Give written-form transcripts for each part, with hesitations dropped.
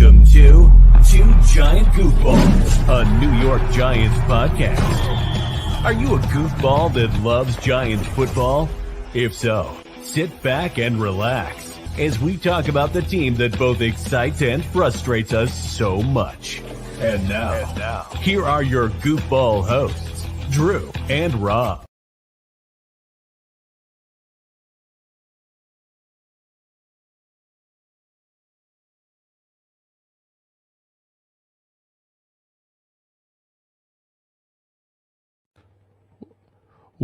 Welcome to Two Giant Goofballs, a New York Giants podcast. Are you a goofball that loves Giants football? If so, sit back and relax as we talk about the team that both excites and frustrates us so much. And now, here are your goofball hosts, Drew and Rob.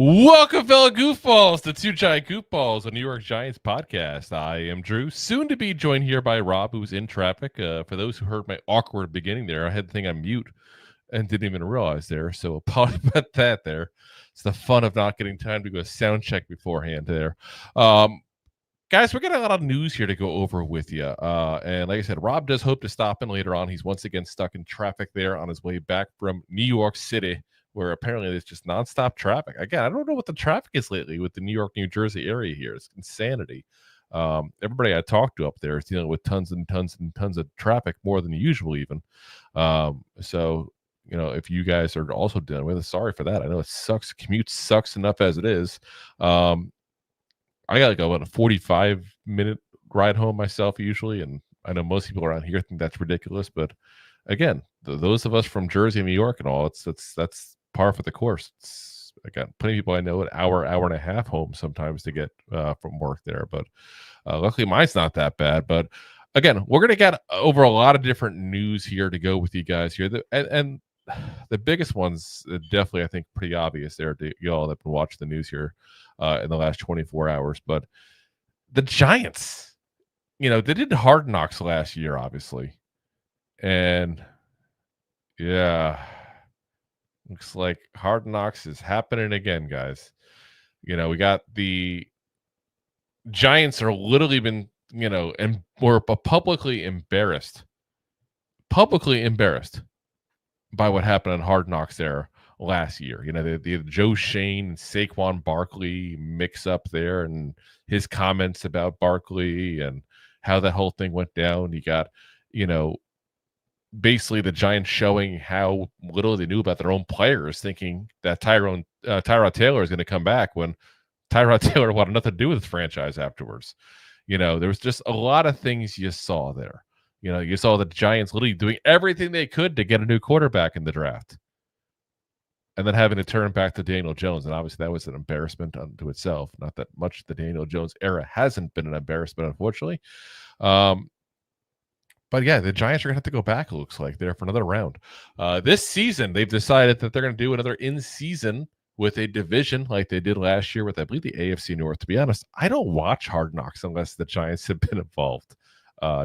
Welcome, fellow goofballs, to Two Giant Goofballs, a New York Giants podcast. I am Drew, soon to be joined here by Rob, who's in traffic. For those who heard my awkward beginning there, I had the thing on mute and didn't even realize there, so apologize about that there. It's the fun of not getting time to go sound check beforehand there. Guys, we're getting a lot of news here to go over with you. And like I said, Rob does hope to stop in later on. He's once again stuck in traffic there on his way back from New York City, where apparently there's just nonstop traffic. Again, I don't know what the traffic is lately with the New York, New Jersey area here. It's insanity. Everybody I talk to up there is dealing with tons and tons and tons of traffic, more than usual even. So, you know, if you guys are also dealing with it, sorry for that. I know it sucks. Commute sucks enough as it is. I got to go on a 45-minute ride home myself usually, and I know most people around here think that's ridiculous, but again, those of us from Jersey and New York and all, that's par for the course. I got plenty of people I know an hour and a half home sometimes to get from work there, but luckily mine's not that bad. But again, we're going to get over a lot of different news here to go with you guys here. And the biggest one's definitely, I think, pretty obvious there to y'all that have been watching the news here in the last 24 hours. But the Giants, you know, they did Hard Knocks last year, obviously. And yeah, looks like Hard Knocks is happening again, guys. You know, we got the Giants are literally been, you know, and were publicly embarrassed by what happened on Hard Knocks there last year. You know, the Joe Shane and Saquon Barkley mix up there, and his comments about Barkley and how that whole thing went down. You got, you know, basically the Giants showing how little they knew about their own players, thinking that Tyrod Taylor is going to come back when Tyrod Taylor wanted nothing to do with the franchise afterwards. You know, there was just a lot of things you saw there. You know, you saw the Giants literally doing everything they could to get a new quarterback in the draft, and then having to turn back to Daniel Jones. And obviously that was an embarrassment unto itself. Not that much the Daniel Jones era hasn't been an embarrassment, unfortunately. But yeah, the Giants are going to have to go back, it looks like, there for another round. This season, they've decided that they're going to do another in-season with a division like they did last year with, I believe, the AFC North. To be honest, I don't watch Hard Knocks unless the Giants have been involved.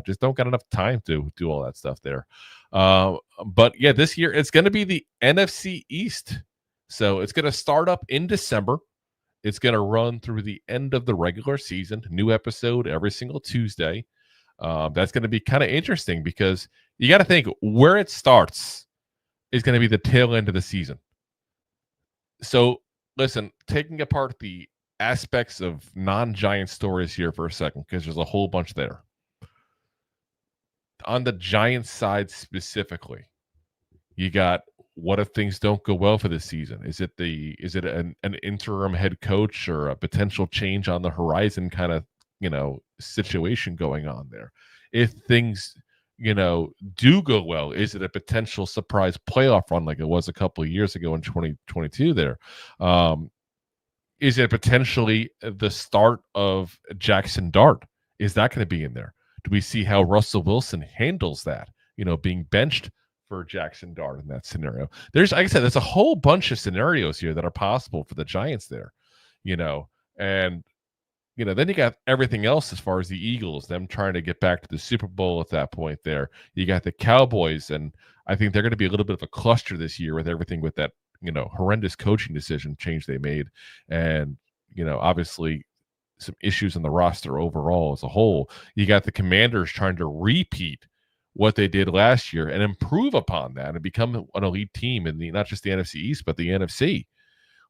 Just don't got enough time to do all that stuff there. But yeah, this year, it's going to be the NFC East. So it's going to start up in December. It's going to run through the end of the regular season. New episode every single Tuesday. That's going to be kind of interesting because you got to think where it starts is going to be the tail end of the season. So listen, taking apart the aspects of non-Giant stories here for a second, because there's a whole bunch there. On the Giants side specifically, you got, what if things don't go well for this season? Is it an interim head coach or a potential change on the horizon kind of, you know, situation going on there? If things, you know, do go well, is it a potential surprise playoff run like it was a couple of years ago in 2022 there? Is it potentially the start of Jackson Dart? Is that going to be in there? Do we see how Russell Wilson handles that, you know, being benched for Jackson Dart in that scenario? There's, like I said, there's a whole bunch of scenarios here that are possible for the Giants there, you know, and you know, then you got everything else as far as the Eagles, them trying to get back to the Super Bowl at that point there. You got the Cowboys, and I think they're going to be a little bit of a cluster this year with everything with that, you know, horrendous coaching decision change they made. And, you know, obviously some issues in the roster overall as a whole. You got the Commanders trying to repeat what they did last year and improve upon that and become an elite team in the, not just the NFC East, but the NFC.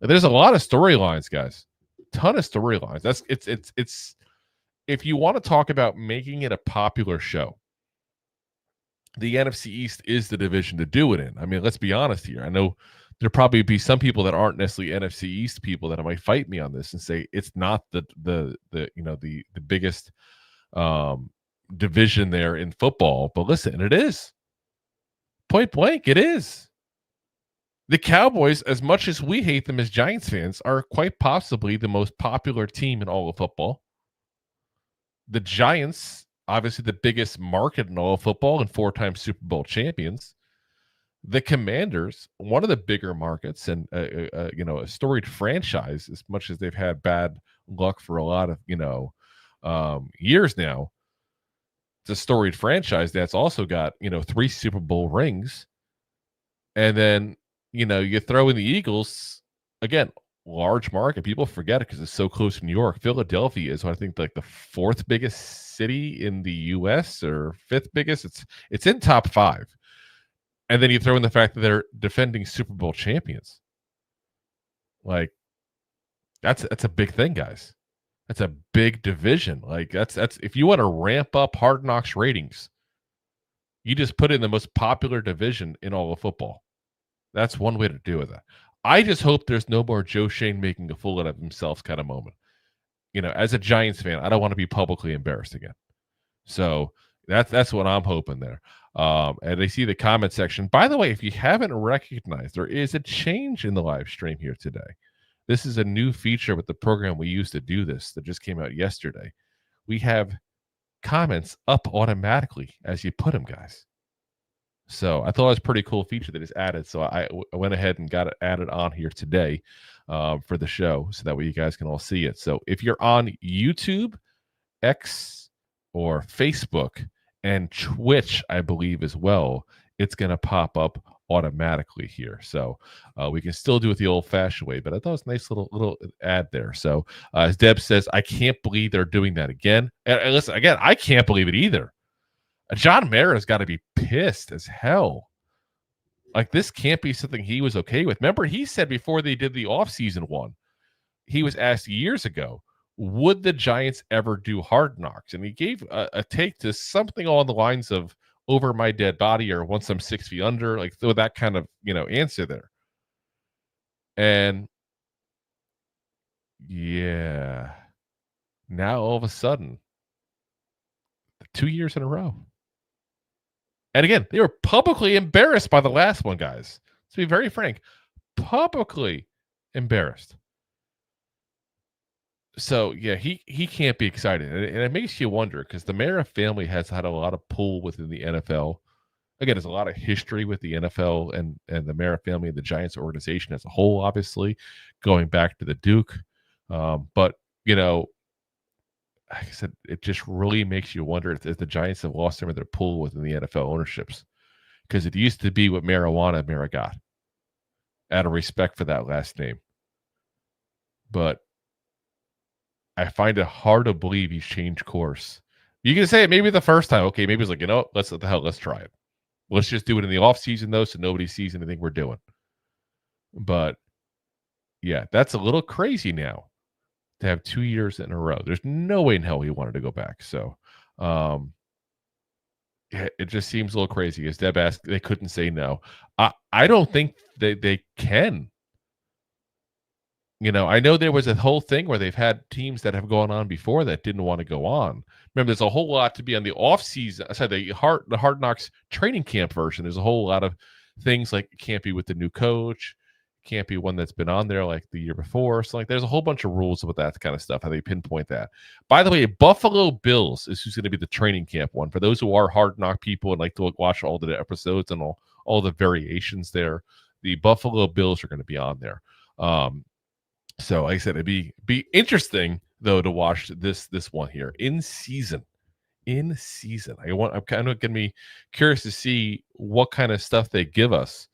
There's a lot of storylines, guys. Ton of storylines. That's it's if you want to talk about making it a popular show, the NFC East is the division to do it in. I mean, let's be honest here. I know there'll probably be some people that aren't necessarily NFC East people that might fight me on this and say it's not the biggest division there in football. But listen, it is. Point blank, it is. The Cowboys, as much as we hate them as Giants fans, are quite possibly the most popular team in all of football. The Giants, obviously the biggest market in all of football and 4-time Super Bowl champions. The Commanders, one of the bigger markets and a storied franchise, as much as they've had bad luck for a lot of years now. It's a storied franchise that's also got 3 Super Bowl rings. And then you throw in the Eagles, again, large market. People forget it because it's so close to New York. Philadelphia is, I think, like the 4th biggest city in the U.S. or 5th biggest. It's in top 5. And then you throw in the fact that they're defending Super Bowl champions. Like, that's a big thing, guys. That's a big division. Like, that's if you want to ramp up Hard Knocks ratings, you just put it in the most popular division in all of football. That's one way to do it. I just hope there's no more Joe Shane making a fool out of himself kind of moment. As a Giants fan, I don't want to be publicly embarrassed again. So that's what I'm hoping there. And I see the comment section. By the way, if you haven't recognized, there is a change in the live stream here today. This is a new feature with the program we used to do this that just came out yesterday. We have comments up automatically as you put them, guys. So I thought it was a pretty cool feature that is added. So I went ahead and got it added on here today for the show so that way you guys can all see it. So if you're on YouTube, X, or Facebook, and Twitch, I believe as well, it's going to pop up automatically here. So we can still do it the old-fashioned way, but I thought it was a nice little ad there. So as Deb says, I can't believe they're doing that again. And listen, again, I can't believe it either. John Mara's got to be pissed as hell. Like, this can't be something he was okay with. Remember, he said before they did the offseason one, he was asked years ago, would the Giants ever do Hard Knocks? And he gave a take to something along the lines of Over My Dead Body or Once I'm 6 Feet Under, like that kind of, answer there. And yeah, now all of a sudden, 2 years in a row. And again, they were publicly embarrassed by the last one, guys. To be very frank, publicly embarrassed. So, yeah, he can't be excited. And it makes you wonder because the Mara family has had a lot of pull within the NFL. Again, there's a lot of history with the NFL and the Mara family and the Giants organization as a whole, obviously, going back to the Duke. But, like I said, it just really makes you wonder if the Giants have lost some of their pull within the NFL ownerships. Because it used to be what Marijuana Mara got. Out of respect for that last name. But I find it hard to believe he's changed course. You can say it maybe the first time. Okay, maybe he's like, let's try it. Let's just do it in the offseason, though, so nobody sees anything we're doing. But, yeah, that's a little crazy now to have 2 years in a row. There's no way in hell he wanted to go back. So, it just seems a little crazy. As Deb asked, they couldn't say no. I don't think they can. I know there was a whole thing where they've had teams that have gone on before that didn't want to go on. Remember, there's a whole lot to be on the offseason. I said the Hard Knocks training camp version. There's a whole lot of things like it can't be with the new coach, can't be one that's been on there like the year before. So, like, there's a whole bunch of rules about that kind of stuff, how they pinpoint that. By the way, Buffalo Bills is who's going to be the training camp one. For those who are Hard Knock people and like to watch all the episodes and all the variations there, the Buffalo Bills are going to be on there. So, like I said, it'd be interesting though to watch this one here in season. I'm kind of gonna be curious to see what kind of stuff they give us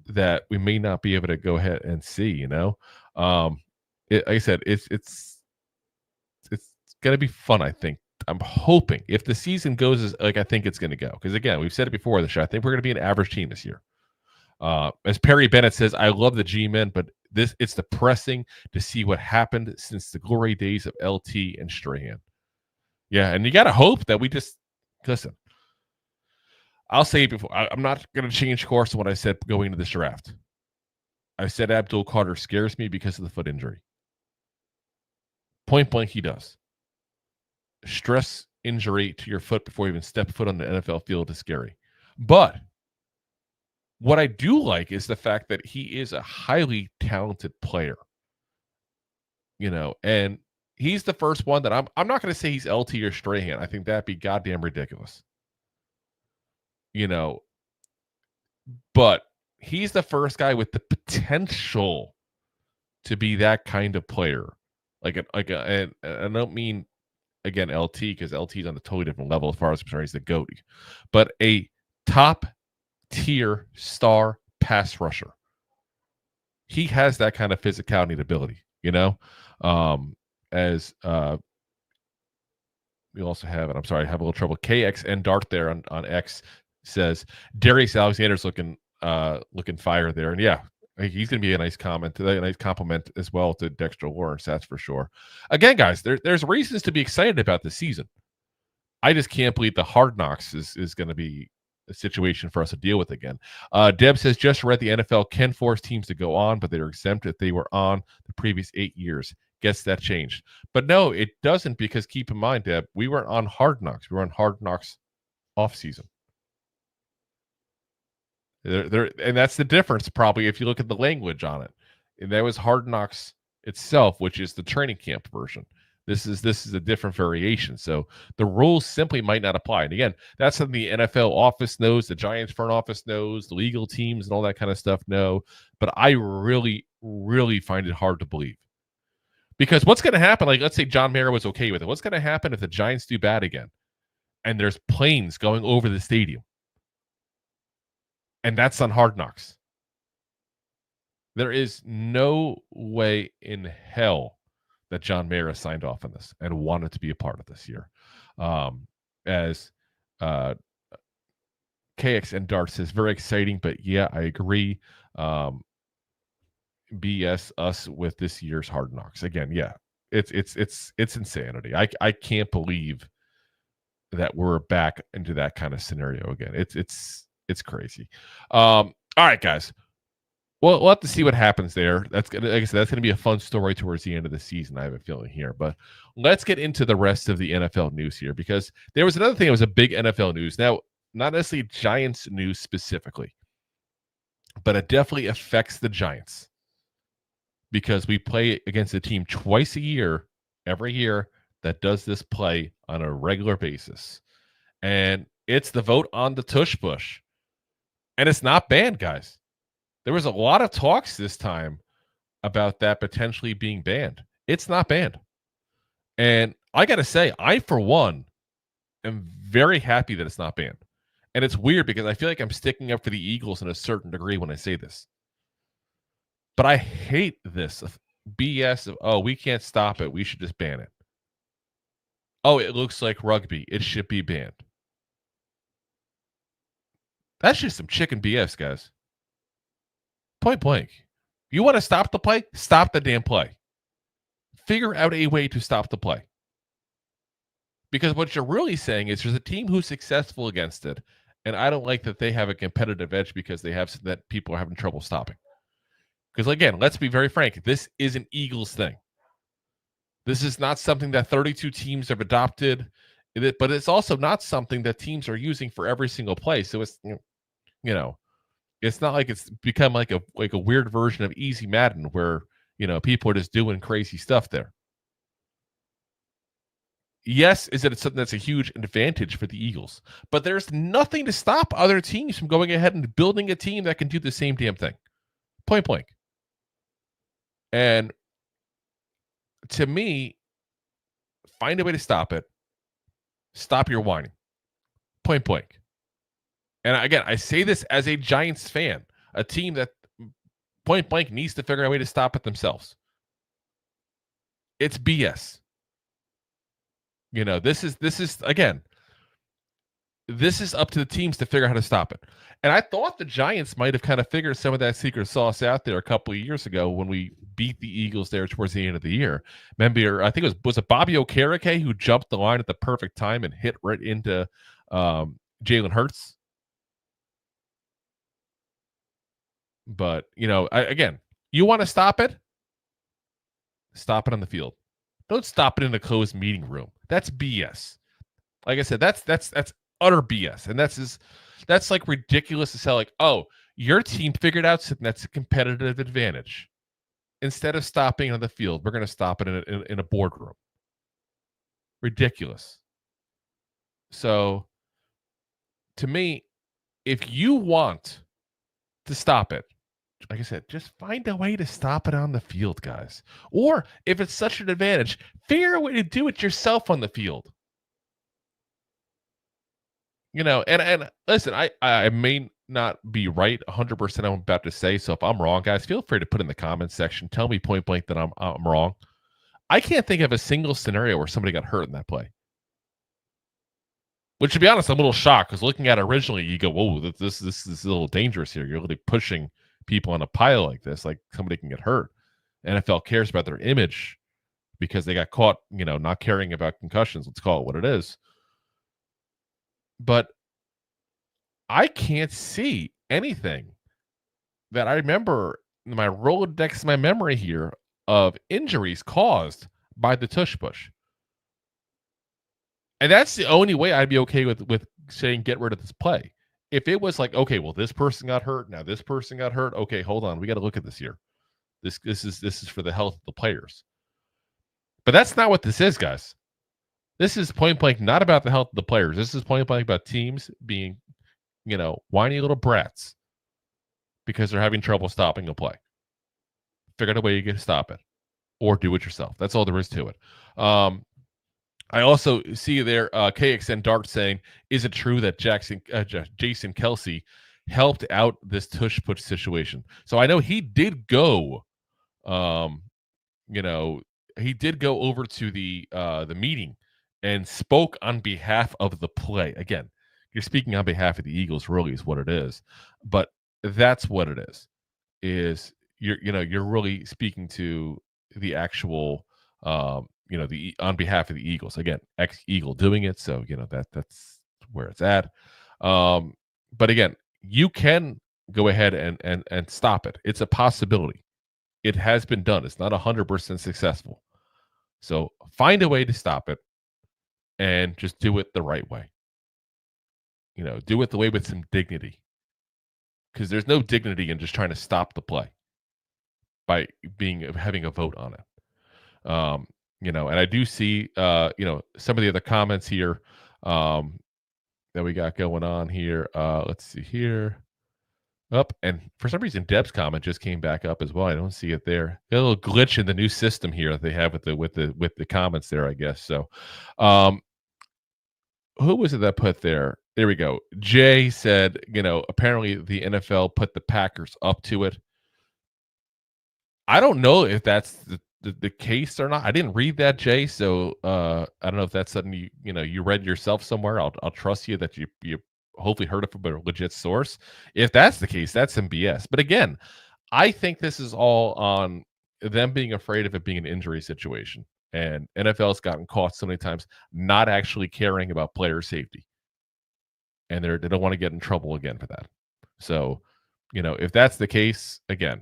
that we may not be able to go ahead and see. Like I said, it's gonna be fun. I think. I'm hoping if the season goes as like I think it's gonna go, because again, we've said it before the show. I think we're gonna be an average team this year. As Perry Bennett says, I love the G-men, but it's depressing to see what happened since the glory days of LT and Strahan. Yeah, and you got to hope that we just listen. I'll say it before. I'm not going to change course on what I said going into this draft. I said Abdul Carter scares me because of the foot injury. Point blank, he does. Stress injury to your foot before you even step foot on the NFL field is scary. But what I do like is the fact that he is a highly talented player. And he's the first one that I'm not going to say he's LT or Strahan. I think that'd be goddamn ridiculous. But he's the first guy with the potential to be that kind of player. And I don't mean, again, LT, because LT is on a totally different level as far as I'm concerned. He's the GOAT. But a top tier star pass rusher. He has that kind of physicality and ability, as we also have, and I'm sorry, I have a little trouble. KXN Dart there on X says Darius Alexander's looking fire there. And yeah, he's going to be a nice compliment as well to Dexter Lawrence, that's for sure. Again, guys, there's reasons to be excited about this season. I just can't believe the Hard Knocks is going to be a situation for us to deal with again. Deb says, just read the NFL can force teams to go on, but they're exempt if they were on the previous 8 years. Guess that changed. But no, it doesn't, because keep in mind, Deb, we weren't on Hard Knocks. We were on Hard Knocks offseason. And that's the difference, probably, if you look at the language on it. And that was Hard Knocks itself, which is the training camp version. This is a different variation. So the rules simply might not apply. And again, that's something the NFL office knows, the Giants front office knows, the legal teams and all that kind of stuff know. But I really, really find it hard to believe. Because what's going to happen, like let's say John Mara was okay with it. What's going to happen if the Giants do bad again and there's planes going over the stadium? And that's on Hard Knocks. There is no way in hell that John Mara signed off on this and wanted to be a part of this year. As KX and Dart says, very exciting, but yeah, I agree. BS us with this year's Hard Knocks. Again, yeah, it's insanity. I can't believe that we're back into that kind of scenario again. It's crazy. All right, guys. Well, we'll have to see what happens there. Like I said, that's going to be a fun story towards the end of the season, I have a feeling here. But let's get into the rest of the NFL news here, because there was another thing that was a big NFL news. Now, not necessarily Giants news specifically, but it definitely affects the Giants, because we play against a team twice a year, every year, that does this play on a regular basis. And it's the vote on the tush push. And it's not banned, guys. There was a lot of talks this time about that potentially being banned. It's not banned. And I got to say, I, for one, am very happy that it's not banned. And it's weird because I feel like I'm sticking up for the Eagles in a certain degree when I say this. But I hate this BS of, oh, we can't stop it, we should just ban it. Oh, it looks like rugby, it should be banned. That's just some chicken BS, guys. Point blank. You want to stop the play? Stop the damn play. Figure out a way to stop the play. Because what you're really saying is there's a team who's successful against it, and I don't like that they have a competitive edge because they have that people are having trouble stopping. Because again, let's be very frank, this is an Eagles thing. This is not something that 32 teams have adopted, but it's also not something that teams are using for every single play. So it's, it's not like it's become like a weird version of Easy Madden where, people are just doing crazy stuff there. Yes, is it something that's a huge advantage for the Eagles, but there's nothing to stop other teams from going ahead and building a team that can do the same damn thing. Point blank. And to me, find a way to stop it. Stop your whining. Point blank. And again, I say this as a Giants fan, a team that point blank needs to figure out a way to stop it themselves. It's BS. This is again, this is up to the teams to figure out how to stop it. And I thought the Giants might have kind of figured some of that secret sauce out there a couple of years ago when we beat the Eagles there towards the end of the year. Remember, I think was it Bobby Okereke who jumped the line at the perfect time and hit right into Jalen Hurts But, again, you want to stop it? Stop it on the field. Don't stop it in a closed meeting room. That's BS. Like I said, that's utter BS. And that's like ridiculous to say, like, oh, your team figured out something that's a competitive advantage. Instead of stopping on the field, we're going to stop it in a boardroom. Ridiculous. So, to me, if you want to stop it, like I said, just find a way to stop it on the field, guys. Or if it's such an advantage, figure a way to do it yourself on the field. And listen, I may not be right 100% I'm about to say. So if I'm wrong, guys, feel free to put in the comments section. Tell me point blank that I'm wrong. I can't think of a single scenario where somebody got hurt in that play. Which, to be honest, I'm a little shocked because looking at it originally, you go, "Whoa, this is a little dangerous here. You're really pushing people on a pile like this. Like somebody can get hurt." NFL cares about their image because they got caught, not caring about concussions. Let's call it what it is. But I can't see anything that I remember in my Rolodex, my memory here of injuries caused by the tush push. And that's the only way I'd be okay with saying get rid of this play. If it was like, okay, well, this person got hurt, now this person got hurt. Okay, hold on, we got to look at this here. This is for the health of the players. But that's not what this is, guys. This is point blank not about the health of the players. This is point blank about teams being, whiny little brats because they're having trouble stopping a play. Figure out a way you can stop it, or do it yourself. That's all there is to it. I also see there KXN Dart saying, "Is it true that Jason Kelsey helped out this tush push situation?" So I know he did go, he did go over to the meeting and spoke on behalf of the play. Again, you're speaking on behalf of the Eagles, really, is what it is. But that's what it is. Is you're really speaking to the actual. The on behalf of the Eagles. Again, ex-Eagle doing it, so that's where it's at. But again, you can go ahead and stop it. It's a possibility. It has been done. It's not 100% successful. So find a way to stop it and just do it the right way. Do it the way with some dignity. Because there's no dignity in just trying to stop the play by having a vote on it. And I do see, some of the other comments here that we got going on here. Let's see here. Up, and for some reason, Deb's comment just came back up as well. I don't see it there. Got a little glitch in the new system here that they have with the comments there, I guess. So, who was it that put there? There we go. Jay said, apparently the NFL put the Packers up to it. I don't know if that's the case or not. I didn't read that, Jay. So I don't know if that's something you read yourself somewhere. I'll trust you that you hopefully heard it from a legit source. If that's the case, that's some BS. But again, I think this is all on them being afraid of it being an injury situation. And NFL's gotten caught so many times not actually caring about player safety. And they don't want to get in trouble again for that. So, if that's the case, again,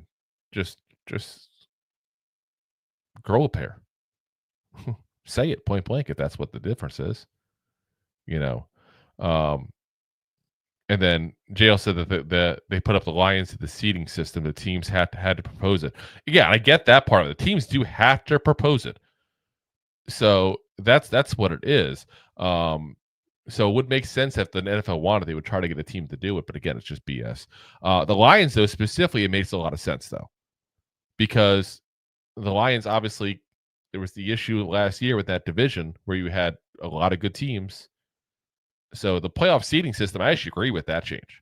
just grow a pair. Say it point blank if that's what the difference is. And then JL said that they put up the Lions to the seeding system. The teams had to propose it. Yeah, I get that part of it. The teams do have to propose it. So that's what it is. So it would make sense if the NFL wanted, they would try to get a team to do it. But again, it's just BS. The Lions, though, specifically, it makes a lot of sense, though. Because the Lions, obviously, there was the issue last year with that division where you had a lot of good teams. So the playoff seeding system, I actually agree with that change.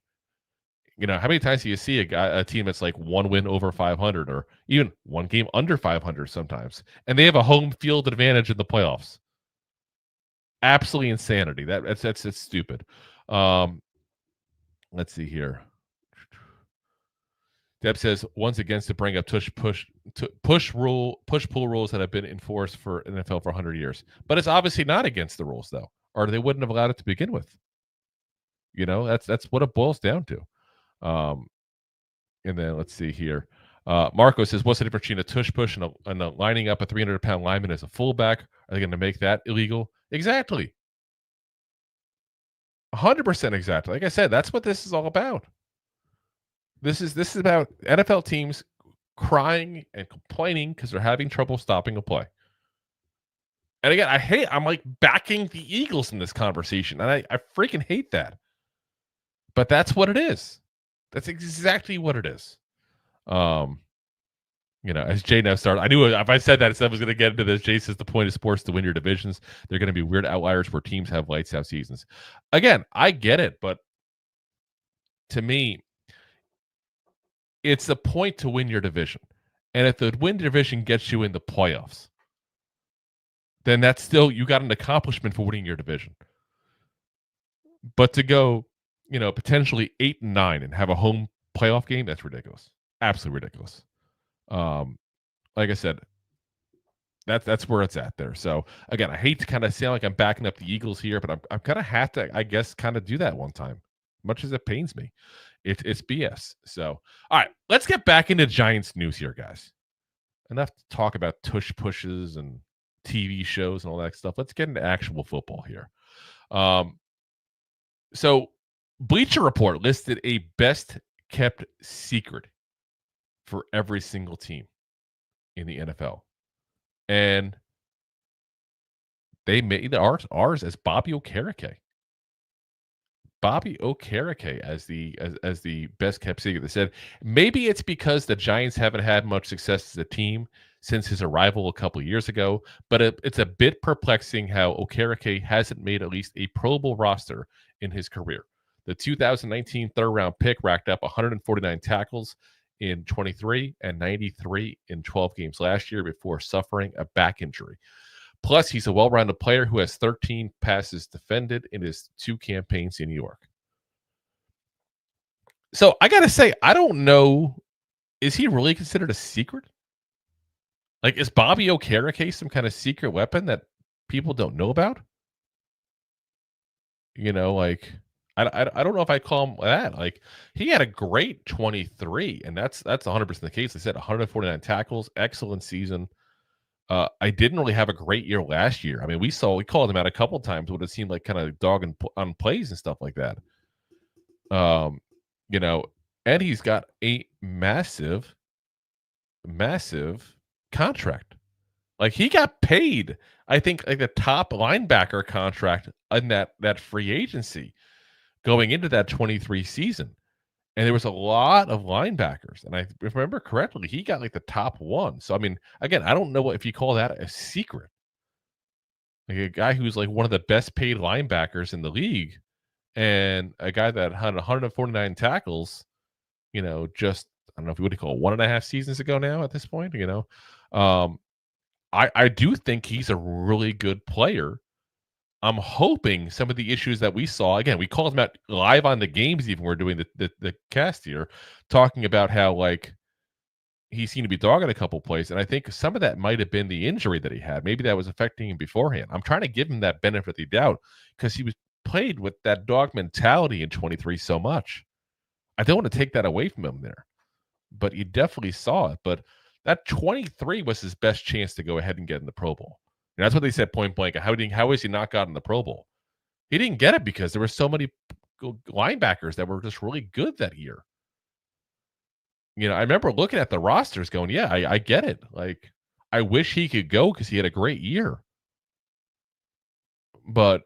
How many times do you see a team that's like one win over 500 or even one game under 500 sometimes, and they have a home field advantage in the playoffs? Absolutely insanity. That's stupid. Let's see here. Deb says once again to bring up push pull rules that have been enforced for NFL for 100 years, but it's obviously not against the rules though, or they wouldn't have allowed it to begin with. That's what it boils down to. And then let's see here. Marco says, what's the difference between a tush push and a lining up a 300-pound lineman as a fullback? Are they going to make that illegal? Exactly. 100% exactly. Like I said, that's what this is all about. This is about NFL teams crying and complaining because they're having trouble stopping a play. And again, I'm like backing the Eagles in this conversation, and I freaking hate that. But that's what it is. That's exactly what it is. As Jay now started, I knew if I said that, I was going to get into this. Jay says the point of sports to win your divisions. They're going to be weird outliers where teams have lights out seasons. Again, I get it, but to me, it's the point to win your division. And if the win division gets you in the playoffs, then that's still, you got an accomplishment for winning your division. But to go, potentially 8-9 and have a home playoff game, that's ridiculous. Absolutely ridiculous. Like I said, that's where it's at there. So again, I hate to kind of sound like I'm backing up the Eagles here, but I'm kind of had to, I guess, kind of do that one time, much as it pains me. It's BS. So, all right, let's get back into Giants news here, guys. Enough to talk about tush pushes and TV shows and all that stuff. Let's get into actual football here. So Bleacher Report listed a best kept secret for every single team in the NFL. And they made ours as Bobby Okereke. Bobby Okereke as the best kept secret. They said maybe it's because the Giants haven't had much success as a team since his arrival a couple of years ago, but it's a bit perplexing how Okereke hasn't made at least a Pro Bowl roster in his career. The 2019 third-round pick racked up 149 tackles in 23 and 93 in 12 games last year before suffering a back injury. Plus, he's a well-rounded player who has 13 passes defended in his 2 campaigns in New York. So I got to say, I don't know. Is he really considered a secret? Like, is Bobby Okereke some kind of secret weapon that people don't know about? I don't know if I call him that. Like, he had a great 23, and that's 100% the case. I said 149 tackles, excellent season. I didn't really have a great year last year. I mean, we called him out a couple times when it seemed like kind of dogging on plays and stuff like that. And he's got a massive contract. Like, he got paid, I think, like the top linebacker contract in that free agency going into that 23 season. And there was a lot of linebackers. And if I remember correctly, he got like the top one. So, I mean, again, I don't know if you call that a secret. Like a guy who's like one of the best paid linebackers in the league and a guy that had 149 tackles, just, I don't know if you would call it 1.5 seasons ago now at this point, I do think he's a really good player. I'm hoping some of the issues that we saw, again, we called him out live on the games, even we're doing the cast here, talking about how, like, he seemed to be dogging a couple plays. And I think some of that might have been the injury that he had. Maybe that was affecting him beforehand. I'm trying to give him that benefit of the doubt because he was played with that dog mentality in 23 so much. I don't want to take that away from him there, but you definitely saw it. But that 23 was his best chance to go ahead and get in the Pro Bowl. And that's what they said point blank. How has he not gotten the Pro Bowl? He didn't get it because there were so many linebackers that were just really good that year. I remember looking at the rosters going, yeah, I get it. Like, I wish he could go because he had a great year. But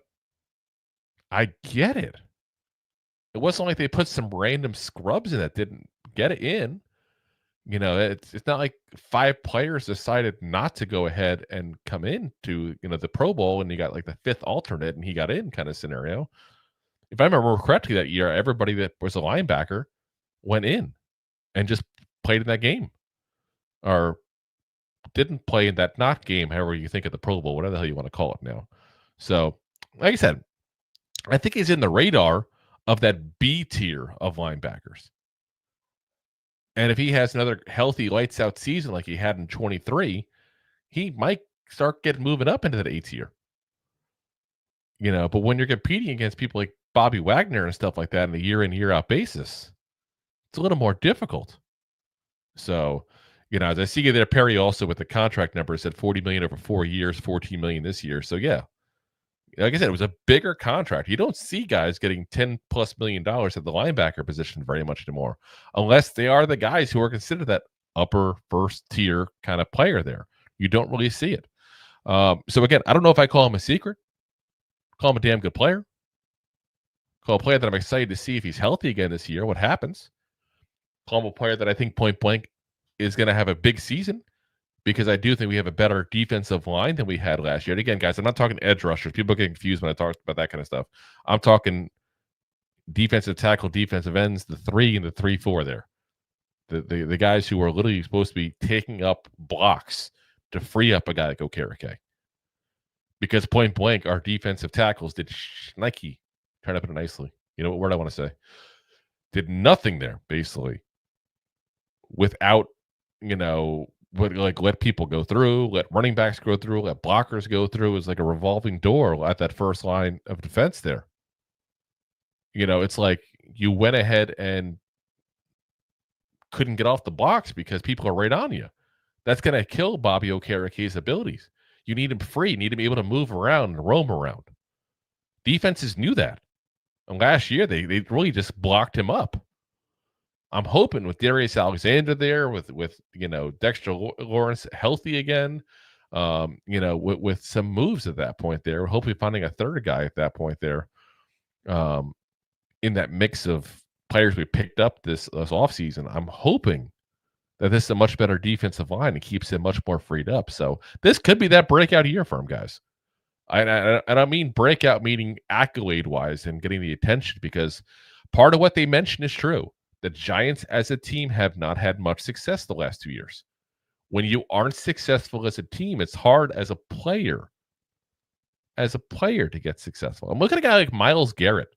I get it. It wasn't like they put some random scrubs in that didn't get it in. It's not like 5 players decided not to go ahead and come into, the Pro Bowl and you got like the 5th alternate and he got in kind of scenario. If I remember correctly that year, everybody that was a linebacker went in and just played in that game or didn't play in that not game, however you think of the Pro Bowl, whatever the hell you want to call it now. So, like I said, I think he's in the radar of that B tier of linebackers. And if he has another healthy lights out season like he had in 23, he might start moving up into that A tier. But when you're competing against people like Bobby Wagner and stuff like that on a year in, year out basis, it's a little more difficult. So, as I see you there, Perry also with the contract numbers at $40 million over 4 years, $14 million this year. So yeah, like I said, it was a bigger contract. You don't see guys getting $10+ million at the linebacker position very much anymore, unless they are the guys who are considered that upper first tier kind of player there. You don't really see it. So again, I don't know if I call him a secret, call him a damn good player, call a player that I'm excited to see if he's healthy again this year, what happens. Call him a player that I think point blank is going to have a big season, because I do think we have a better defensive line than we had last year. And again, guys, I'm not talking edge rushers. People get confused when I talk about that kind of stuff. I'm talking defensive tackle, defensive ends, the 3 and the 3-4 there. The guys who are literally supposed to be taking up blocks to free up a guy like Okereke. Because point blank, our defensive tackles did Nike, trying to put it nicely. You know what word I want to say? Did nothing there, basically, without, let people go through, let running backs go through, let blockers go through. It's like a revolving door at that first line of defense there. It's like you went ahead and couldn't get off the blocks because people are right on you. That's going to kill Bobby Okereke's abilities. You need him free. You need him able to move around and roam around. Defenses knew that. And last year, they really just blocked him up. I'm hoping with Darius Alexander there, with Dexter Lawrence healthy again, with some moves at that point there, hopefully finding a third guy at that point there, in that mix of players we picked up this offseason. I'm hoping that this is a much better defensive line and keeps him much more freed up. So this could be that breakout year for him, guys. And I mean breakout meaning accolade-wise and getting the attention, because part of what they mentioned is true. The Giants as a team have not had much success the last 2 years. When you aren't successful as a team, it's hard as a player to get successful. I'm looking at a guy like Myles Garrett,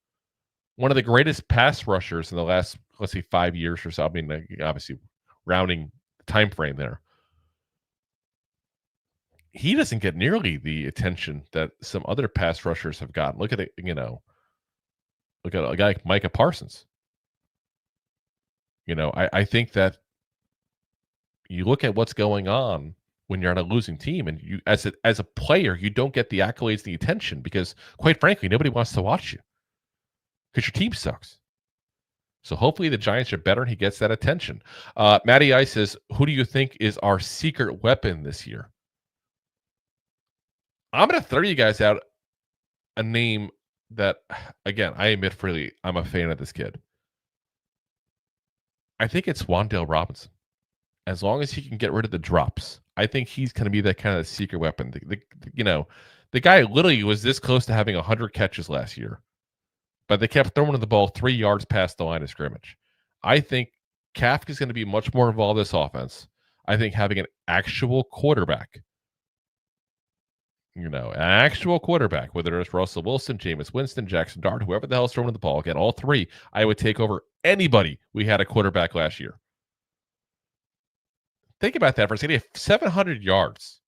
one of the greatest pass rushers in the last, let's say, 5 years or so. I mean, obviously, rounding the time frame there. He doesn't get nearly the attention that some other pass rushers have gotten. Look at it, look at a guy like Micah Parsons. I think that you look at what's going on when you're on a losing team, and you, as a player, you don't get the accolades, the attention, because quite frankly, nobody wants to watch you because your team sucks. So hopefully the Giants are better and he gets that attention. Matty Ice says, who do you think is our secret weapon this year? I'm going to throw you guys out a name that, again, I admit freely, I'm a fan of this kid. I think it's Wan'Dale Robinson. As long as he can get rid of the drops, I think he's going to be that kind of secret weapon. The guy literally was this close to having 100 catches last year, but they kept throwing the ball 3 yards past the line of scrimmage. I think Kafka is going to be much more involved in this offense. I think having an actual quarterback, an actual quarterback, whether it's Russell Wilson, Jameis Winston, Jackson Dart, whoever the hell's throwing the ball, again, all three, I would take over anybody we had a quarterback last year. Think about that for a second. He had 700 yards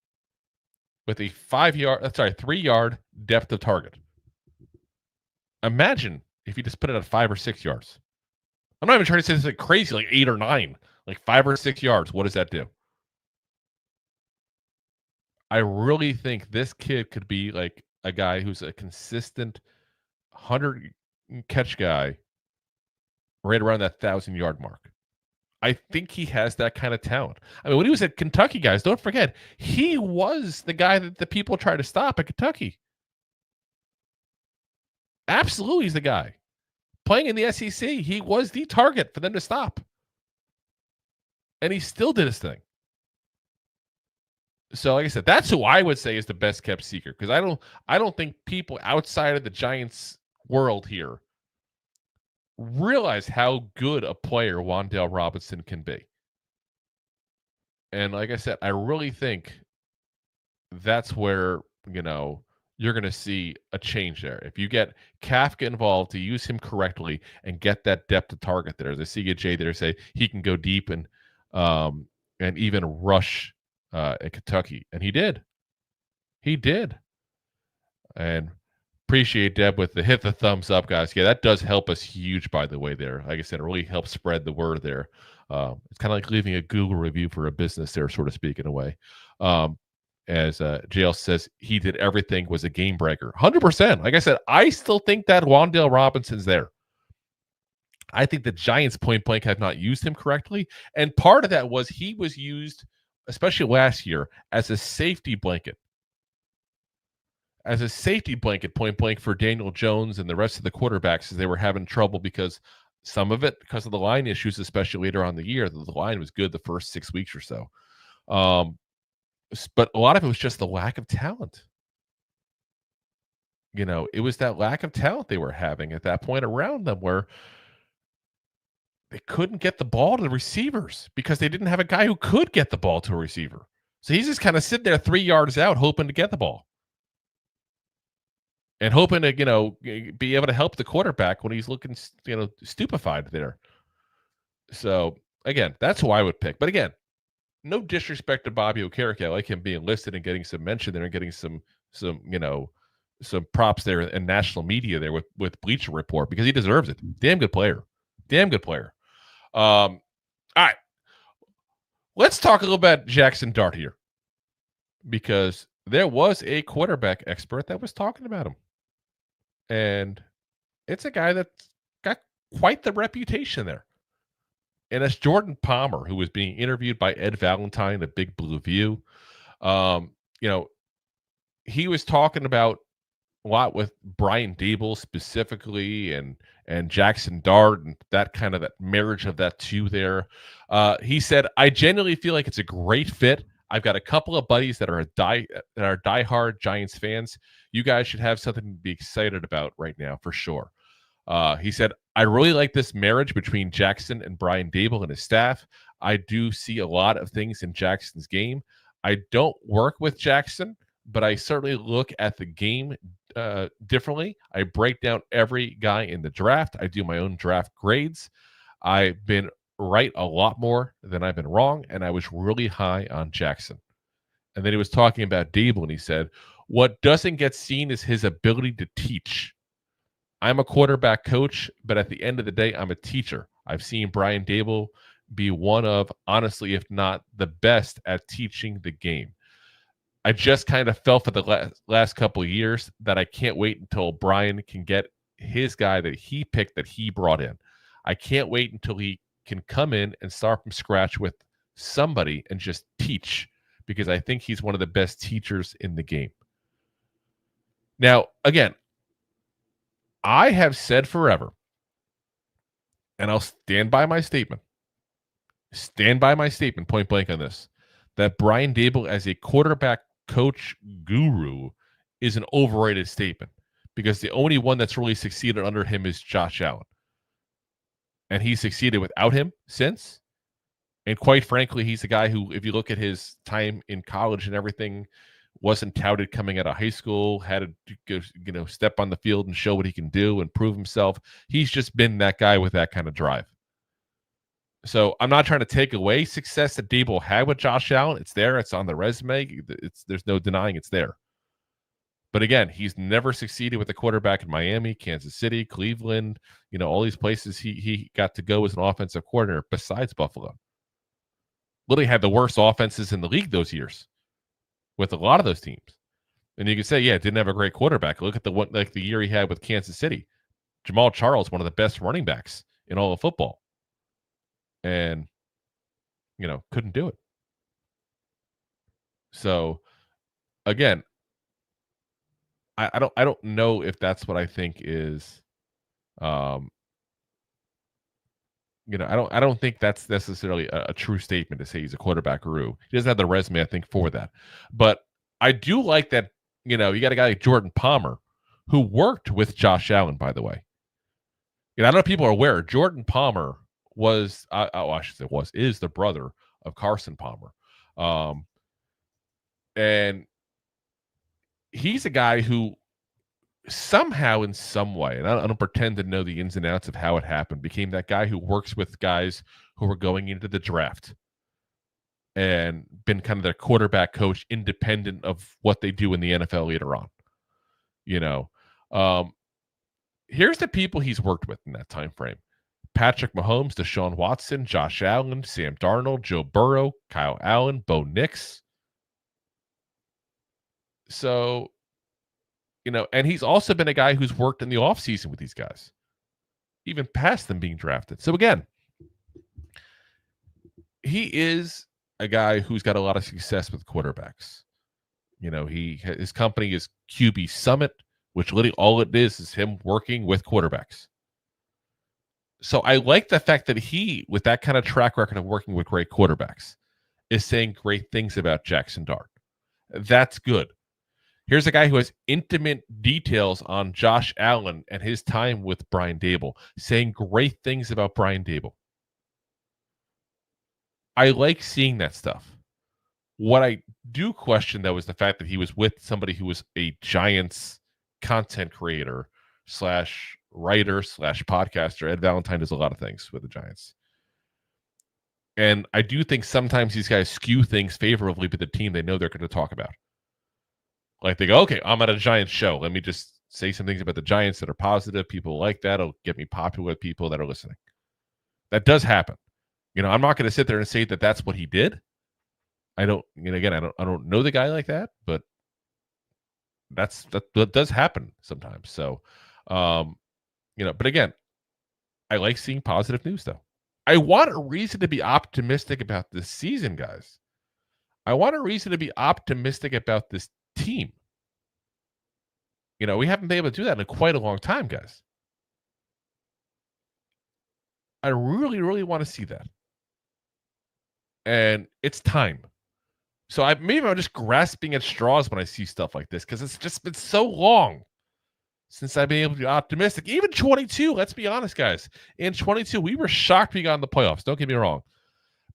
with a 3-yard depth of target. Imagine if you just put it at 5 or 6 yards. I'm not even trying to say this like crazy, like 8 or 9, like 5 or 6 yards. What does that do? I really think this kid could be like a guy who's a consistent 100 catch guy right around that 1,000-yard mark. I think he has that kind of talent. I mean, when he was at Kentucky, guys, don't forget, he was the guy that the people tried to stop at Kentucky. Absolutely, he's the guy. Playing in the SEC, he was the target for them to stop. And he still did his thing. So, like I said, that's who I would say is the best kept secret, because I don't think people outside of the Giants world here realize how good a player Wan'Dale Robinson can be. And like I said, I really think that's where, you're going to see a change there. If you get Kafka involved to use him correctly and get that depth of target there. As I see Jay there say he can go deep and even rush at Kentucky. And he did. He did. And appreciate Deb with hit the thumbs up, guys. Yeah, that does help us huge, by the way, there. Like I said, it really helps spread the word there. It's kind of like leaving a Google review for a business there, so to speak, in a way. As JL says, he did everything, was a game breaker. 100%. Like I said, I still think that Wan'Dale Robinson's there. I think the Giants point blank have not used him correctly. And part of that was he was used, especially last year, as a safety blanket. As a safety blanket point blank for Daniel Jones and the rest of the quarterbacks as they were having trouble because some of it because of the line issues, especially later on in the year. The line was good the first 6 weeks or so. But a lot of it was just the lack of talent. It was that lack of talent they were having at that point around them where they couldn't get the ball to the receivers because they didn't have a guy who could get the ball to a receiver. So he's just kind of sitting there 3 yards out hoping to get the ball. And hoping to, be able to help the quarterback when he's looking, stupefied there. So, again, that's who I would pick. But again, no disrespect to Bobby Okereke. I like him being listed and getting some mention there and getting some props there in national media there with Bleacher Report because he deserves it. Damn good player. All right. Let's talk a little about Jackson Dart here because there was a quarterback expert that was talking about him. And it's a guy that's got quite the reputation there. And it's Jordan Palmer, who was being interviewed by Ed Valentine at Big Blue View. He was talking about a lot with Brian Dable specifically and Jackson Dart and that marriage of that two there. He said, I genuinely feel like it's a great fit. I've got a couple of buddies that are diehard Giants fans. You guys should have something to be excited about right now for sure. He said, I really like this marriage between Jackson and Brian Dable and his staff. I do see a lot of things in Jackson's game. I don't work with Jackson, but I certainly look at the game differently. I break down every guy in the draft. I do my own draft grades. I've been right a lot more than I've been wrong, and I was really high on Jackson. And then he was talking about Dable, and he said, what doesn't get seen is his ability to teach. I'm a quarterback coach, but at the end of the day, I'm a teacher. I've seen Brian Dable be one of, honestly, if not the best at teaching the game. I just kind of felt for the last couple of years that I can't wait until Brian can get his guy that he picked, that he brought in. I can't wait until he can come in and start from scratch with somebody and just teach, because I think he's one of the best teachers in the game. Now, again, I have said forever, and I'll stand by my statement point blank on this, that Brian Dable as a quarterback coach guru is an overrated statement, because the only one that's really succeeded under him is Josh Allen. And he succeeded without him since. And quite frankly, he's a guy who, if you look at his time in college and everything, wasn't touted coming out of high school, had to go, step on the field and show what he can do and prove himself. He's just been that guy with that kind of drive. So I'm not trying to take away success that Dable had with Josh Allen. It's there. It's on the resume. There's no denying it's there. But again, he's never succeeded with a quarterback in Miami, Kansas City, Cleveland, all these places he got to go as an offensive coordinator besides Buffalo. Literally had the worst offenses in the league those years with a lot of those teams. And you can say, yeah, didn't have a great quarterback. Look at the year he had with Kansas City. Jamal Charles, one of the best running backs in all of football. And, couldn't do it. So, again, I don't know if that's what I think is, I don't think that's necessarily a true statement to say he's a quarterback guru. He doesn't have the resume, I think, for that. But I do like that, you got a guy like Jordan Palmer who worked with Josh Allen, by the way. I don't know if people are aware, Jordan Palmer is the brother of Carson Palmer. And he's a guy who somehow, in some way, and I don't pretend to know the ins and outs of how it happened, became that guy who works with guys who were going into the draft and been kind of their quarterback coach, independent of what they do in the NFL later on. Here's the people he's worked with in that time frame. Patrick Mahomes, Deshaun Watson, Josh Allen, Sam Darnold, Joe Burrow, Kyle Allen, Bo Nix. So, and he's also been a guy who's worked in the offseason with these guys, even past them being drafted. So again, he is a guy who's got a lot of success with quarterbacks. His company is QB Summit, which literally all it is him working with quarterbacks. So I like the fact that he, with that kind of track record of working with great quarterbacks, is saying great things about Jackson Dart. That's good. Here's a guy who has intimate details on Josh Allen and his time with Brian Daboll, saying great things about Brian Daboll. I like seeing that stuff. What I do question, though, is the fact that he was with somebody who was a Giants content creator / writer / podcaster. Ed Valentine does a lot of things with the Giants. And I do think sometimes these guys skew things favorably with the team they know they're going to talk about. Like they go, okay, I'm at a Giants show. Let me just say some things about the Giants that are positive. People like that. It'll get me popular with people that are listening. That does happen. I'm not going to sit there and say that that's what he did. I don't know the guy like that, but that does happen sometimes. So, but again, I like seeing positive news though. I want a reason to be optimistic about this season, guys. I want a reason to be optimistic about this team. We haven't been able to do that in quite a long time, guys. I really, really want to see that. And it's time. So I'm just grasping at straws when I see stuff like this because it's just been so long since I've been able to be optimistic. Even 22, let's be honest, guys. In 22, we were shocked we got in the playoffs. Don't get me wrong.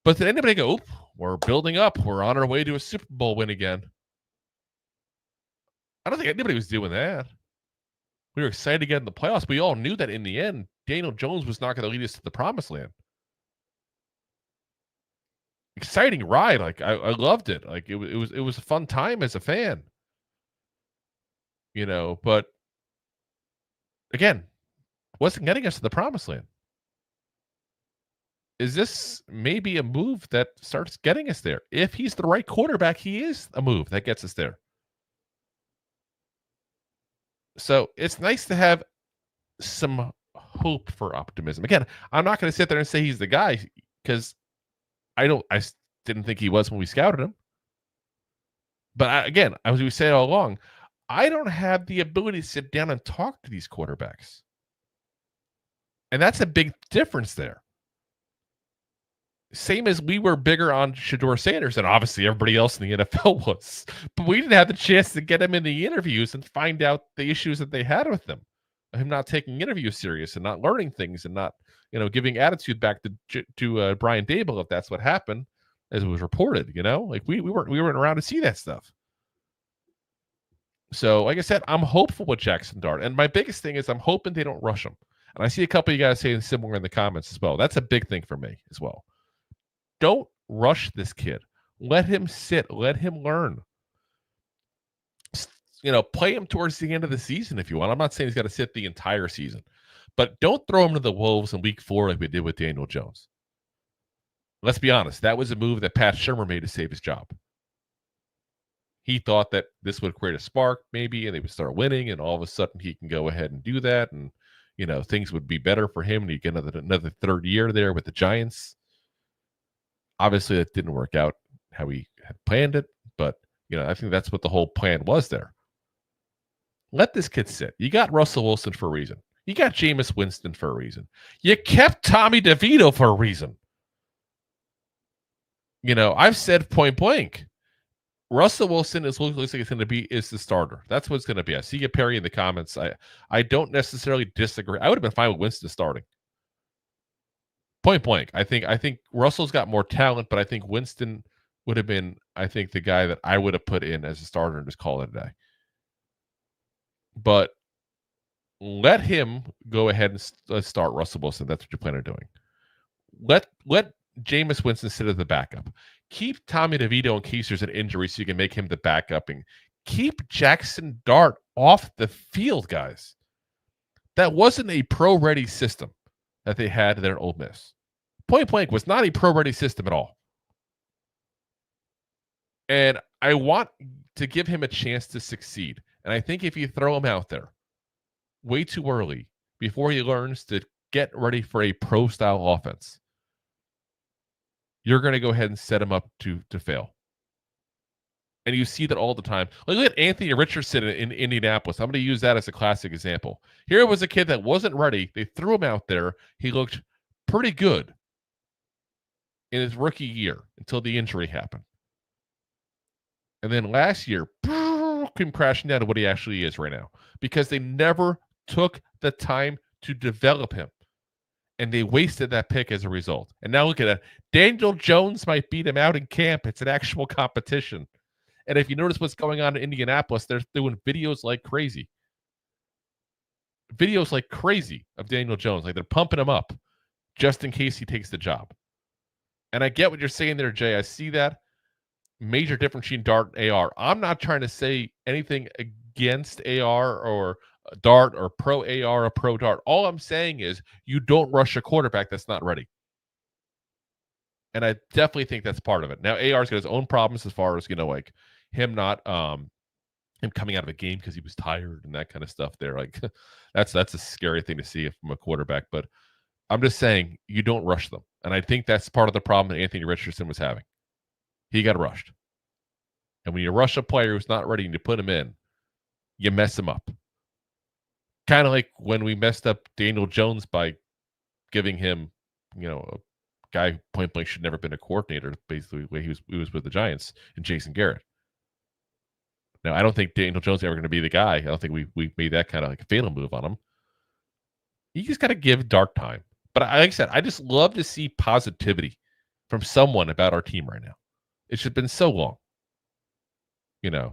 But did anybody go, we're building up. We're on our way to a Super Bowl win again? I don't think anybody was doing that. We were excited to get in the playoffs. We all knew that in the end, Daniel Jones was not going to lead us to the promised land. Exciting ride. Like I loved it. Like it was a fun time as a fan. But again, wasn't getting us to the promised land. Is this maybe a move that starts getting us there? If he's the right quarterback, he is a move that gets us there. So it's nice to have some hope for optimism. Again, I'm not going to sit there and say he's the guy because I didn't think he was when we scouted him. But again, as we say all along, I don't have the ability to sit down and talk to these quarterbacks. And that's a big difference there. Same as we were bigger on Shedeur Sanders than obviously everybody else in the NFL was. But we didn't have the chance to get him in the interviews and find out the issues that they had with him. Him not taking interviews serious and not learning things and not, giving attitude back to Brian Daboll if that's what happened, as it was reported. Like we weren't around to see that stuff. So, like I said, I'm hopeful with Jackson Dart, and my biggest thing is I'm hoping they don't rush him. And I see a couple of you guys saying similar in the comments as well. That's a big thing for me as well. Don't rush this kid. Let him sit. Let him learn. Play him towards the end of the season if you want. I'm not saying he's got to sit the entire season, but don't throw him to the wolves in week 4 like we did with Daniel Jones. Let's be honest. That was a move that Pat Shurmur made to save his job. He thought that this would create a spark maybe, and they would start winning, and all of a sudden he can go ahead and do that, and things would be better for him, and he'd get another third year there with the Giants. Obviously, that didn't work out how he had planned it, but I think that's what the whole plan was there. Let this kid sit. You got Russell Wilson for a reason. You got Jameis Winston for a reason. You kept Tommy DeVito for a reason. I've said point blank, Russell Wilson looks like it's going to be is the starter. That's what it's going to be. I see you, Perry, in the comments. I don't necessarily disagree. I would have been fine with Winston starting. Point blank. I think Russell's got more talent, but I think Winston would have been, the guy that I would have put in as a starter and just call it a day. But let him go ahead and start Russell Wilson. That's what you plan on doing. Let Jameis Winston sit as the backup. Keep Tommy DeVito in case there's an injury so you can make him the backup. And keep Jackson Dart off the field, guys. That wasn't a pro-ready system. that they had there at Ole Miss. Point blank was not a pro-ready system at all. And I want to give him a chance to succeed. And I think if you throw him out there way too early before he learns to get ready for a pro-style offense, you're going to go ahead and set him up to fail. And you see that all the time. Look at Anthony Richardson in Indianapolis. I'm going to use that as a classic example. Here was a kid that wasn't ready. They threw him out there. He looked pretty good in his rookie year until the injury happened. And then last year, came crashing down to what he actually is right now because they never took the time to develop him. And they wasted that pick as a result. And now look at that. Daniel Jones might beat him out in camp. It's an actual competition. And if you notice what's going on in Indianapolis, they're doing videos like crazy. Videos like crazy of Daniel Jones. Like they're pumping him up just in case he takes the job. And I get what you're saying there, Jay. I see that. Major difference between Dart and AR. I'm not trying to say anything against AR or Dart or pro AR or pro Dart. All I'm saying is you don't rush a quarterback that's not ready. And I definitely think that's part of it. Now, AR's got his own problems as far as, like him not him coming out of a game because he was tired and that kind of stuff there. Like that's a scary thing to see from a quarterback. But I'm just saying you don't rush them. And I think that's part of the problem that Anthony Richardson was having. He got rushed. And when you rush a player who's not ready and you put him in, you mess him up. Kind of like when we messed up Daniel Jones by giving him, a guy point blank should never have been a coordinator, basically the way he was with the Giants, and Jason Garrett. Now, I don't think Daniel Jones is ever going to be the guy. I don't think we made that kind of like a fatal move on him. You just got to give Dart time. But like I said, I just love to see positivity from someone about our team right now. It's just been so long.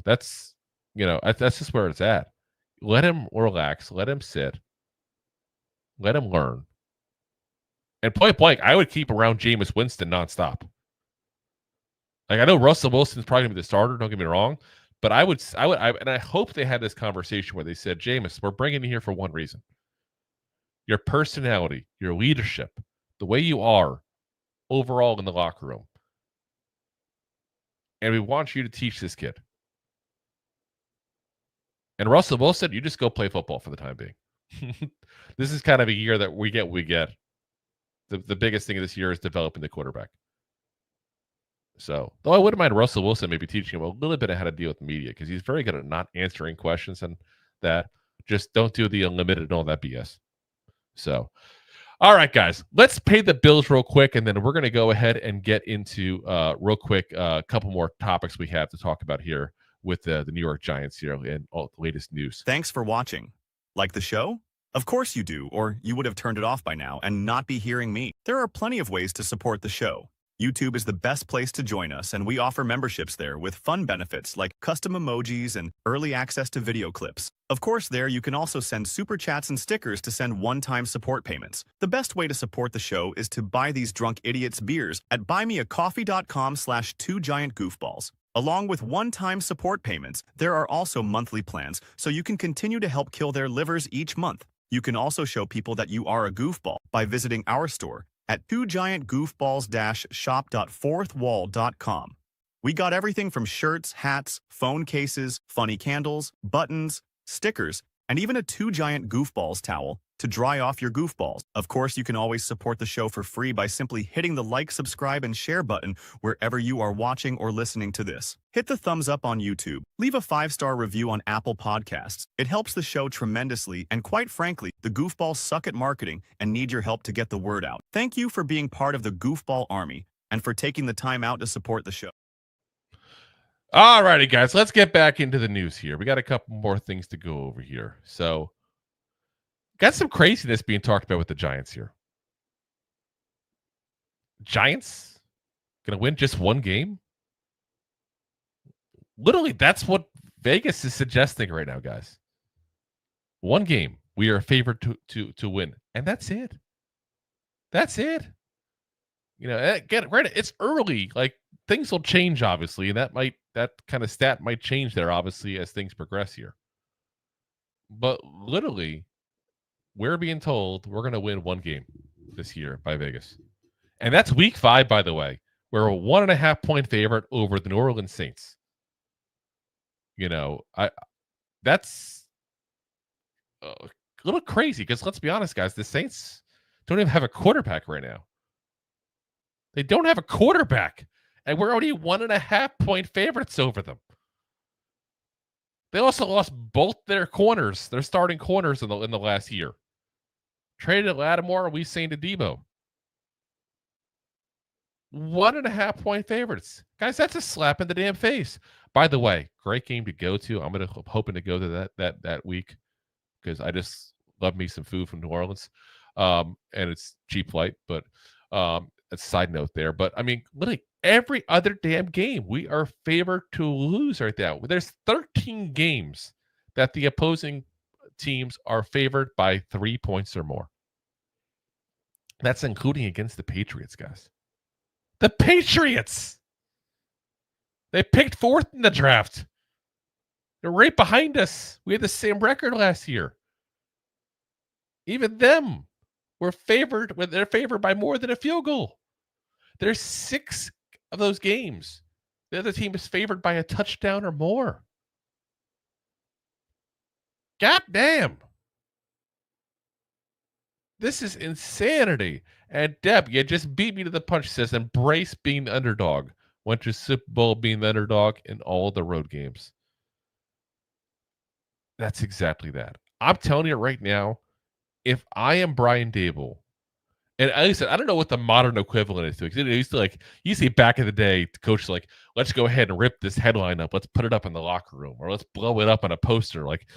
That's just where it's at. Let him relax. Let him sit. Let him learn. And point blank, I would keep around Jameis Winston nonstop. Like I know Russell Wilson's probably gonna be the starter. Don't get me wrong, but I hope they had this conversation where they said, Jameis, we're bringing you here for one reason: your personality, your leadership, the way you are overall in the locker room, and we want you to teach this kid. And Russell Wilson, you just go play football for the time being. This is kind of a year that we get. The biggest thing of this year is developing the quarterback. So, though I wouldn't mind Russell Wilson maybe teaching him a little bit of how to deal with media because he's very good at not answering questions and that. Just don't do the unlimited and all that BS. So, all right, guys, let's pay the bills real quick, and then we're going to go ahead and get into real quick a couple more topics we have to talk about here with the New York Giants here and all the latest news. Thanks for watching. Like the show? Of course you do, or you would have turned it off by now and not be hearing me. There are plenty of ways to support the show. YouTube is the best place to join us, and we offer memberships there with fun benefits like custom emojis and early access to video clips. Of course, there you can also send super chats and stickers to send one-time support payments. The best way to support the show is to buy these drunk idiots beers at buymeacoffee.com/2giantgoofballs. Along with one-time support payments, there are also monthly plans, so you can continue to help kill their livers each month. You can also show people that you are a goofball by visiting our store at 2giantgoofballs-shop.fourthwall.com. We got everything from shirts, hats, phone cases, funny candles, buttons, stickers, and even a 2 Giant Goofballs towel to dry off your goofballs. Of course, you can always support the show for free by simply hitting the like, subscribe, and share button wherever you are watching or listening to this. Hit the thumbs up on YouTube. Leave a 5-star review on Apple Podcasts. It helps the show tremendously, and quite frankly, the goofballs suck at marketing and need your help to get the word out. Thank you for being part of the Goofball Army and for taking the time out to support the show. All righty, guys, let's get back into the news here. We got a couple more things to go over here. So, got some craziness being talked about with the Giants here. Giants going to win just one game? Literally, that's what Vegas is suggesting right now, guys. One game. We are favored to win. And that's it. That's it. Get ready. It's early. Like, things will change, obviously, and that kind of stat might change there, obviously, as things progress here. But literally, we're being told we're going to win one game. this year by Vegas. And that's week 5, by the way. We're a 1.5 point favorite over the New Orleans Saints. That's a little crazy because let's be honest, guys, the Saints don't even have a quarterback right now. They don't have a quarterback, and we're already 1.5 point favorites over them. They also lost both their corners, their starting corners in the last year. Traded Lattimore, we saying to Debo. 1.5 point favorites. Guys, that's a slap in the damn face. By the way, great game to go to. I'm hoping to go to that week because I just love me some food from New Orleans. And it's cheap flight, but a side note there. But I mean, literally every other damn game, we are favored to lose right now. There's 13 games that the opposing teams are favored by 3 points or more. That's including against the Patriots, guys. The Patriots! They picked 4th in the draft. They're right behind us. We had the same record last year. Even them were favored. They're favored by more than a field goal. There's 6 of those games. The other team is favored by a touchdown or more. God damn. This is insanity. And Deb, you just beat me to the punch. Says embrace being the underdog. Went to Super Bowl being the underdog in all the road games. That's exactly that. I'm telling you right now, if I am Brian Dable, and like I said, I don't know what the modern equivalent is to it. It used to be back in the day, the coach was like, let's go ahead and rip this headline up. Let's put it up in the locker room, or let's blow it up on a poster. Like,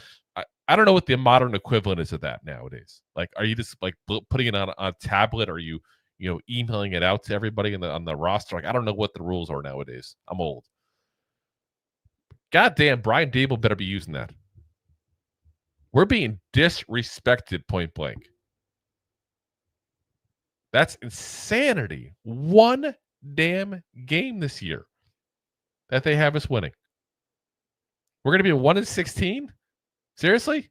I don't know what the modern equivalent is of that nowadays. Like, are you just like putting it on a tablet? Or are you emailing it out to everybody on the roster? Like, I don't know what the rules are nowadays. I'm old. Goddamn, Brian Dable better be using that. We're being disrespected point blank. That's insanity. One damn game this year that they have us winning. We're going to be 1-16? Seriously?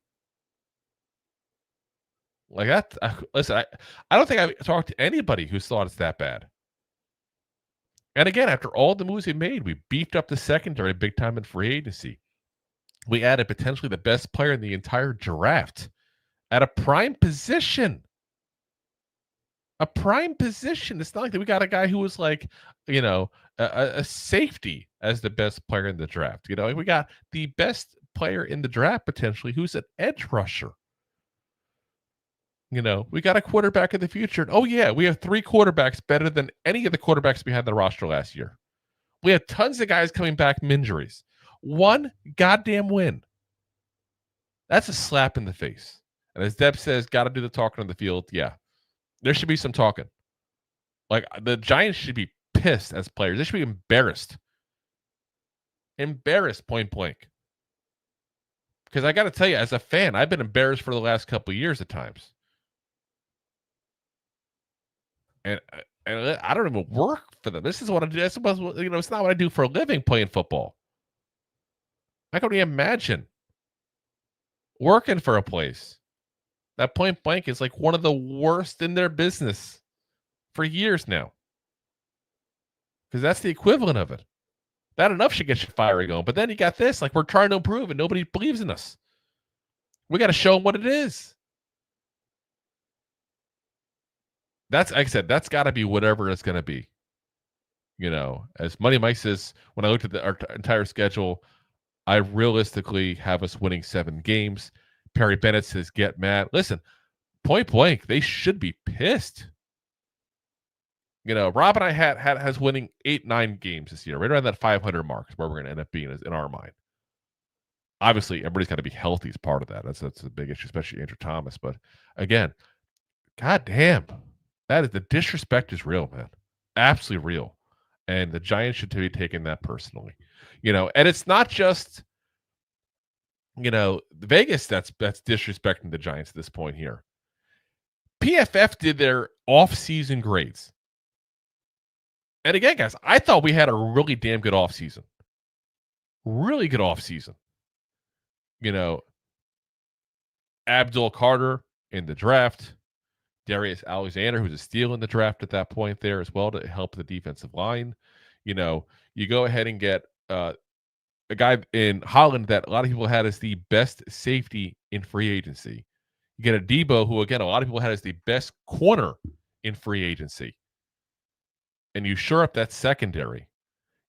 Like that? Listen, I don't think I've talked to anybody who's thought it's that bad. And again, after all the moves we made, we beefed up the secondary big time in free agency. We added potentially the best player in the entire draft at a prime position. A prime position. It's not like that we got a guy who was like, a safety as the best player in the draft. We got the best player in the draft potentially who's an edge rusher. We got a quarterback of the future. And, oh, yeah, we have 3 quarterbacks better than any of the quarterbacks we had in the roster last year. We have tons of guys coming back from injuries. 1 goddamn win. That's a slap in the face. And as Deb says, got to do the talking on the field. Yeah. There should be some talking. Like, the Giants should be pissed as players. They should be embarrassed. Embarrassed, point blank. Because I got to tell you, as a fan, I've been embarrassed for the last couple of years at times. And I don't even work for them. This is what I do. It's not what I do for a living, playing football. I can only imagine working for a place that point blank is like one of the worst in their business for years now. Because that's the equivalent of it. That enough should get you firing going. But then you got this, like we're trying to improve and nobody believes in us. We got to show them what it is. That's, like I said, that's got to be whatever it's going to be. As Money Mike says, when I looked at our entire schedule, I realistically have us winning 7 games. Perry Bennett says, get mad. Listen, point blank, they should be pissed. Rob and I has winning 8-9 games this year, right around that 500 mark is where we're going to end up being in our mind. Obviously, everybody's got to be healthy as part of that. That's a big issue, especially Andrew Thomas. But again, goddamn, the disrespect is real, man. Absolutely real. And the Giants should be taking that personally. And it's not just, Vegas that's disrespecting the Giants at this point here. PFF did their off-season grades. And again, guys, I thought we had a really damn good offseason. Really good offseason. Abdul Carter in the draft. Darius Alexander, who's a steal in the draft at that point there as well to help the defensive line. You go ahead and get a guy in Holland that a lot of people had as the best safety in free agency. You get a Debo, who, again, a lot of people had as the best corner in free agency. And you shore up that secondary.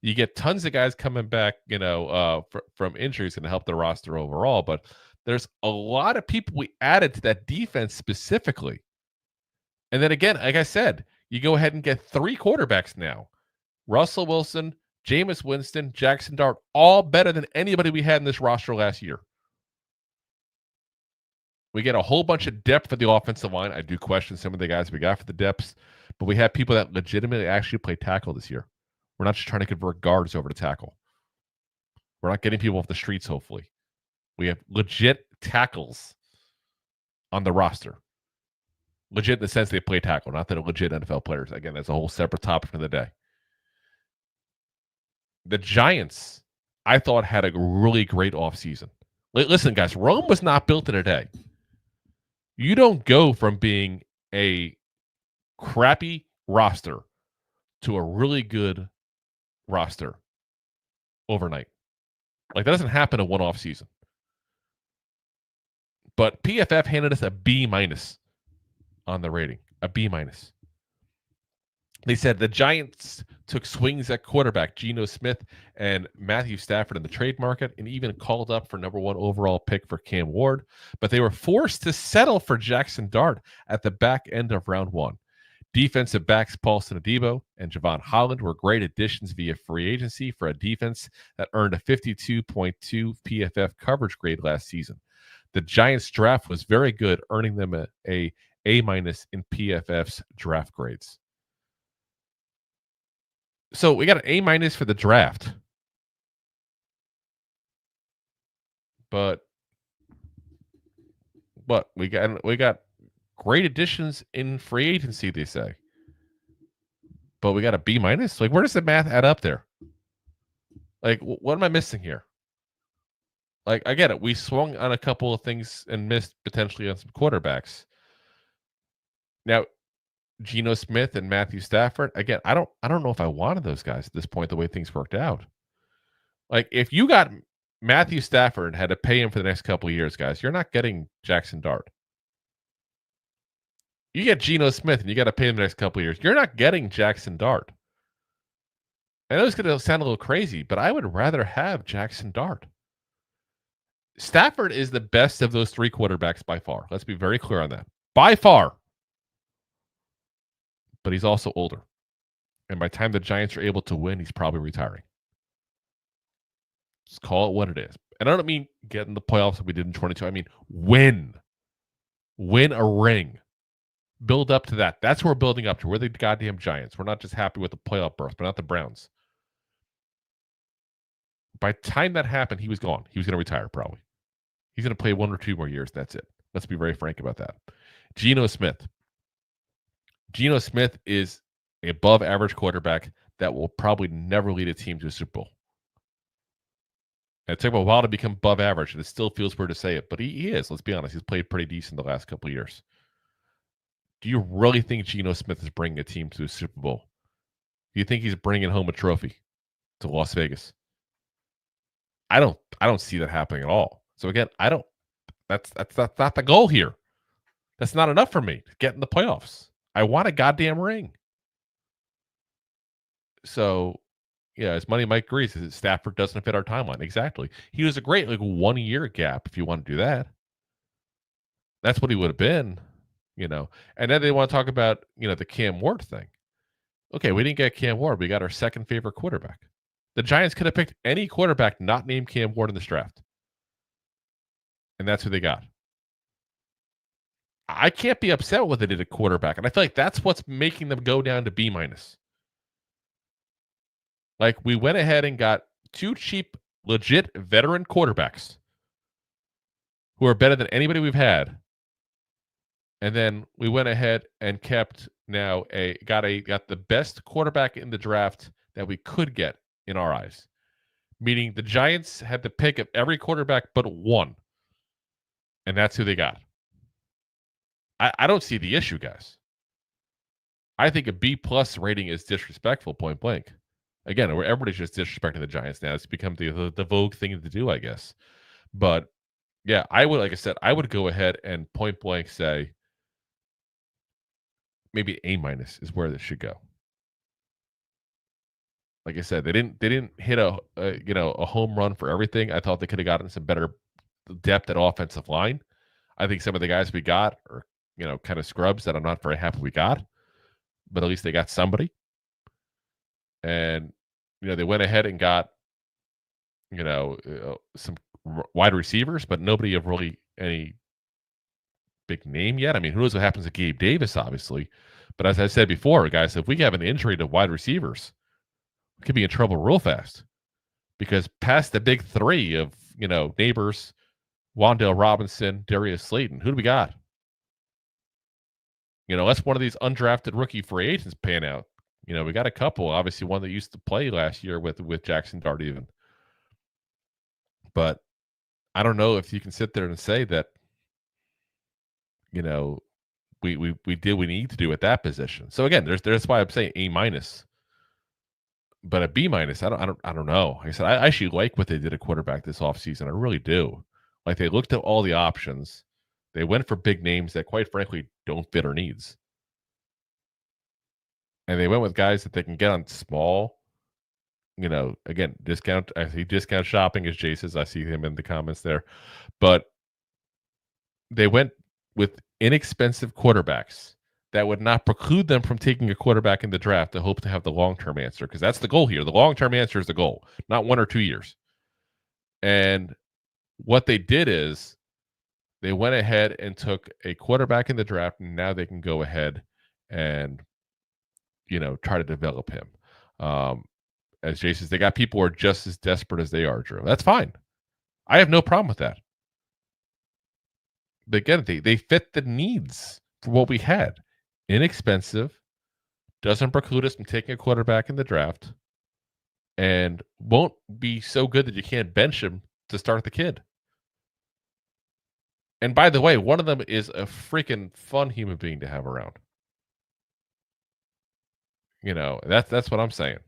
You get tons of guys coming back, from injuries going to help the roster overall. But there's a lot of people we added to that defense specifically. And then again, like I said, you go ahead and get 3 quarterbacks now. Russell Wilson, Jameis Winston, Jackson Dart, all better than anybody we had in this roster last year. We get a whole bunch of depth for the offensive line. I do question some of the guys we got for the depths, but we have people that legitimately actually play tackle this year. We're not just trying to convert guards over to tackle. We're not getting people off the streets, hopefully. We have legit tackles on the roster. Legit in the sense they play tackle, not that they're legit NFL players. Again, that's a whole separate topic for the day. The Giants, I thought, had a really great offseason. Listen, guys, Rome was not built in a day. You don't go from being a crappy roster to a really good roster overnight. Like, that doesn't happen in one off season. But PFF handed us a B- on the rating, a B-. They said the Giants took swings at quarterback Geno Smith and Matthew Stafford in the trade market, and even called up for number 1 overall pick for Cam Ward, but they were forced to settle for Jackson Dart at the back end of round 1. Defensive backs Paulson Adebo and Javon Holland were great additions via free agency for a defense that earned a 52.2 PFF coverage grade last season. The Giants draft was very good, earning them a A- in PFF's draft grades. So we got an A- for the draft. But what we got great additions in free agency, they say. But we got a B-. Like, where does the math add up there? Like, what am I missing here? Like, I get it. We swung on a couple of things and missed potentially on some quarterbacks. Now, Geno Smith and Matthew Stafford, again, I don't know if I wanted those guys at this point, the way things worked out. Like, if you got Matthew Stafford and had to pay him for the next couple of years, guys, you're not getting Jackson Dart. You get Geno Smith and you got to pay him the next couple of years. You're not getting Jackson Dart. I know it's going to sound a little crazy, but I would rather have Jackson Dart. Stafford is the best of those 3 quarterbacks by far. Let's be very clear on that. By far. But he's also older. And by the time the Giants are able to win, he's probably retiring. Just call it what it is. And I don't mean get in the playoffs like we did in 22. I mean win. Win a ring. Build up to that. That's what we're building up to. We're the goddamn Giants. We're not just happy with the playoff berth, but not the Browns. By the time that happened, he was gone. He was going to retire probably. He's going to play 1 or 2 more years. That's it. Let's be very frank about that. Geno Smith. Geno Smith is an above-average quarterback that will probably never lead a team to a Super Bowl. And it took him a while to become above average, and it still feels weird to say it, but he is. Let's be honest. He's played pretty decent the last couple of years. Do you really think Geno Smith is bringing a team to a Super Bowl? Do you think he's bringing home a trophy to Las Vegas? I don't see that happening at all. So again, that's not the goal here. That's not enough for me to get in the playoffs. I want a goddamn ring. So, yeah, as Money Mike agrees, Stafford doesn't fit our timeline. Exactly. He was a great 1 year gap if you want to do that. That's what he would have been, And then they want to talk about, the Cam Ward thing. Okay, we didn't get Cam Ward. We got our second favorite quarterback. The Giants could have picked any quarterback not named Cam Ward in this draft. And that's who they got. I can't be upset with what they did at quarterback. And I feel like that's what's making them go down to B-. Like, we went ahead and got 2 cheap, legit veteran quarterbacks who are better than anybody we've had. And then we went ahead and kept got the best quarterback in the draft that we could get in our eyes. Meaning the Giants had the pick of every quarterback but 1. And that's who they got. I don't see the issue, guys. I think a B+ rating is disrespectful, point blank. Again, where everybody's just disrespecting the Giants now. It's become the vogue thing to do, I guess. But yeah, I would, like I said, I would go ahead and point blank say maybe A- is where this should go. Like I said, they didn't hit a home run for everything. I thought they could have gotten some better depth at offensive line. I think some of the guys we got are kind of scrubs that I'm not very happy we got, but at least they got somebody. And they went ahead and got some wide receivers, but nobody of really any big name yet. I mean, who knows what happens to Gabe Davis, obviously. But as I said before, guys, if we have an injury to wide receivers, we could be in trouble real fast. Because past the big three of, Neighbors, Wan'Dale Robinson, Darius Slayton, who do we got? That's one of these undrafted rookie free agents pan out. We got a couple. Obviously, one that used to play last year with Jackson Dart even. But I don't know if you can sit there and say that, we did what we need to do at that position. So again, there's why I'm saying A-. But a B-, I don't know. Like I said, I actually like what they did at quarterback this offseason. I really do. Like, they looked at all the options. They went for big names that, quite frankly, don't fit our needs. And they went with guys that they can get on small, again, discount. I see discount shopping, as Jay says. I see him in the comments there. But they went with inexpensive quarterbacks that would not preclude them from taking a quarterback in the draft to hope to have the long-term answer, because that's the goal here. The long-term answer is the goal, not 1 or 2 years. And what they did is they went ahead and took a quarterback in the draft, and now they can go ahead and, try to develop him. As Jay says, they got people who are just as desperate as they are, Drew. That's fine. I have no problem with that. But again, they fit the needs for what we had. Inexpensive, doesn't preclude us from taking a quarterback in the draft, and won't be so good that you can't bench him to start the kid. And by the way, one of them is a freaking fun human being to have around. That's what I'm saying.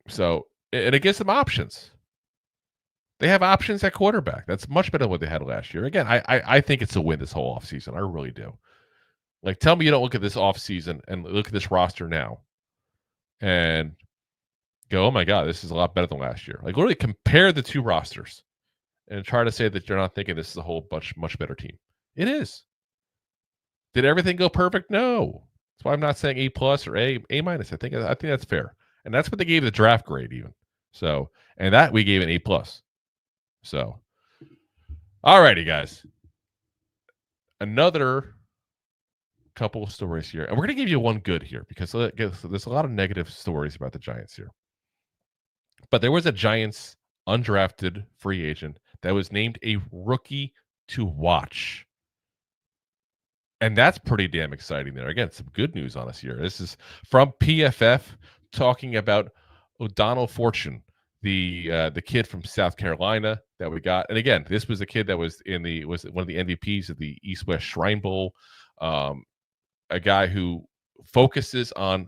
So, and it gives them options. They have options at quarterback. That's much better than what they had last year. Again, I think it's a win this whole offseason. I really do. Like, tell me you don't look at this offseason and look at this roster now and go, oh my God, this is a lot better than last year. Like, literally compare the two rosters and try to say that you're not thinking this is a whole much better team. It is. Did everything go perfect? No. That's why I'm not saying A+ or A-. I think that's fair. And that's what they gave the draft grade even. So, and that we gave an A+. So, all righty, guys. Another couple of stories here. And we're going to give you one good here because there's a lot of negative stories about the Giants here. But there was a Giants undrafted free agent that was named a rookie to watch. And that's pretty damn exciting there. Again, some good news on us here. This is from PFF talking about O'Donnell Fortune, the kid from South Carolina that we got. And again, this was a kid that was one of the MVPs of the East-West Shrine Bowl. A guy who focuses on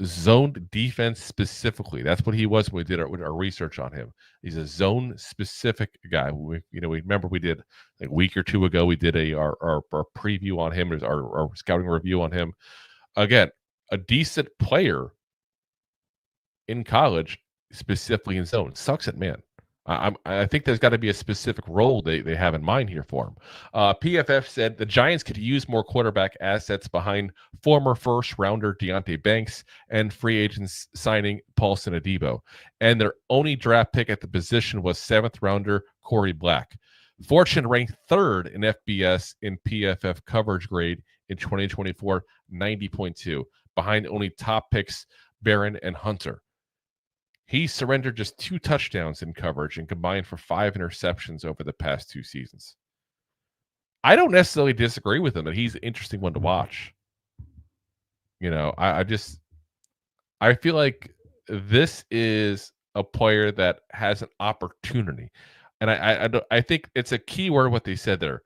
zoned defense specifically. That's what he was when we did our research on him. He's a zone specific guy. We remember we did like a week or two ago, we did our preview on him, our scouting review on him. Again, a decent player in college, specifically in zone. Sucks at man. I think there's got to be a specific role they have in mind here for him. PFF said the Giants could use more quarterback assets behind former first-rounder Deonte Banks and free agents signing Paulson Adebo. And their only draft pick at the position was 7th-rounder Corey Black. Fortune ranked 3rd in FBS in PFF coverage grade in 2024, 90.2, behind only top picks Barron and Hunter. He surrendered just 2 touchdowns in coverage and combined for 5 interceptions over the past 2 seasons. I don't necessarily disagree with him that he's an interesting one to watch. I feel like this is a player that has an opportunity. And I think it's a key word what they said there.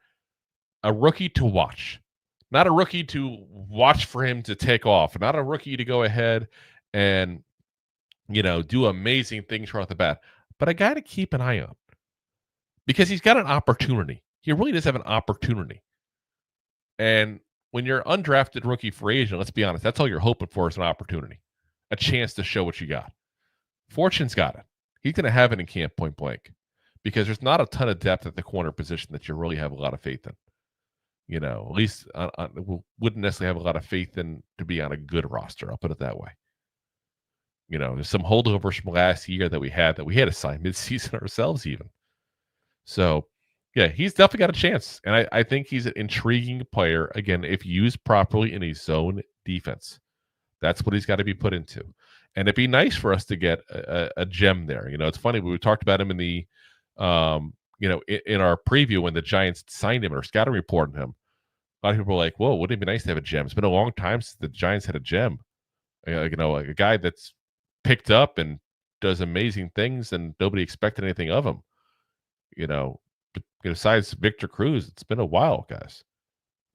a rookie to watch, not a rookie to watch for him to take off, not a rookie to go ahead and, do amazing things right off the bat, but a guy to keep an eye on because he's got an opportunity. He really does have an opportunity. And when you're undrafted rookie free agent, let's be honest, that's all you're hoping for is an opportunity, a chance to show what you got. Fortune's got it. He's going to have it in camp point blank because there's not a ton of depth at the corner position that you really have a lot of faith in. At least wouldn't necessarily have a lot of faith in to be on a good roster. I'll put it that way. There's some holdovers from last year that we had to sign midseason ourselves even. So, yeah, he's definitely got a chance. And I think he's an intriguing player, again, if used properly in a zone defense. That's what he's got to be put into. And it'd be nice for us to get a gem there. It's funny. We talked about him in the, in our preview when the Giants signed him or scouting report on him. A lot of people were like, whoa, wouldn't it be nice to have a gem? It's been a long time since the Giants had a gem. Like a guy that's picked up and does amazing things and nobody expected anything of him. Besides Victor Cruz, it's been a while, guys.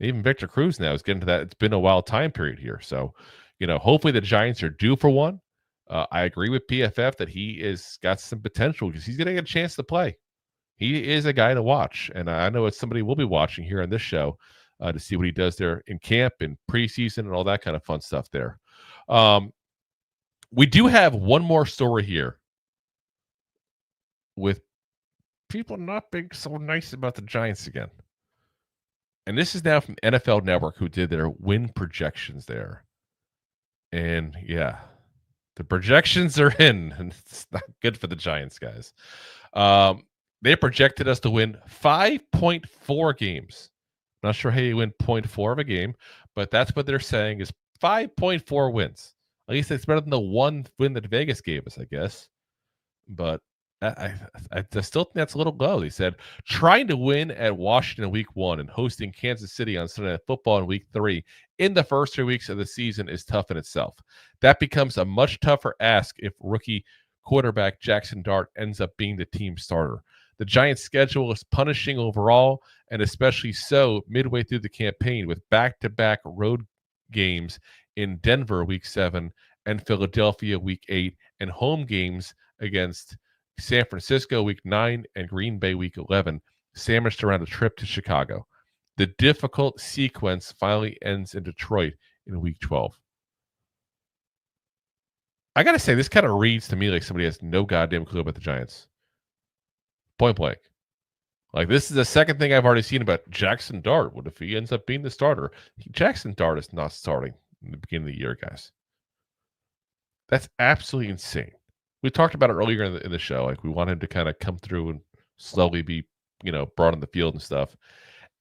Even Victor Cruz now is getting to that. It's been a wild time period here. So, hopefully the Giants are due for one. I agree with PFF that he is got some potential because he's going to get a chance to play. He is a guy to watch. And I know it's somebody we'll be watching here on this show to see what he does there in camp and preseason and all that kind of fun stuff there. We do have one more story here with people not being so nice about the Giants again. And this is now from NFL Network, who did their win projections there. And yeah, the projections are in, and it's not good for the Giants, guys. They projected us to win 5.4 games. Not sure how you win 0.4 of a game, but that's what they're saying is 5.4 wins. At least it's better than the one win that Vegas gave us, I guess. But I still think that's a little low. They said trying to win at Washington in week 1 and hosting Kansas City on Sunday Night Football in week 3 in the first 3 weeks of the season is tough in itself. That becomes a much tougher ask if rookie quarterback Jackson Dart ends up being the team starter. The Giants' schedule is punishing overall, and especially so midway through the campaign with back-to-back road games in Denver week 7 and Philadelphia week 8 and home games against San Francisco week 9 and Green Bay week 11, sandwiched around a trip to Chicago. The difficult sequence finally ends in Detroit in week 12. I got to say, this kind of reads to me like somebody has no goddamn clue about the Giants. Point blank. Like, this is the second thing I've already seen about Jackson Dart. What if he ends up being the starter? Jackson Dart is not starting in the beginning of the year, guys. That's absolutely insane. We talked about it earlier in the show. Like, we want him to kind of come through and slowly be, brought on the field and stuff.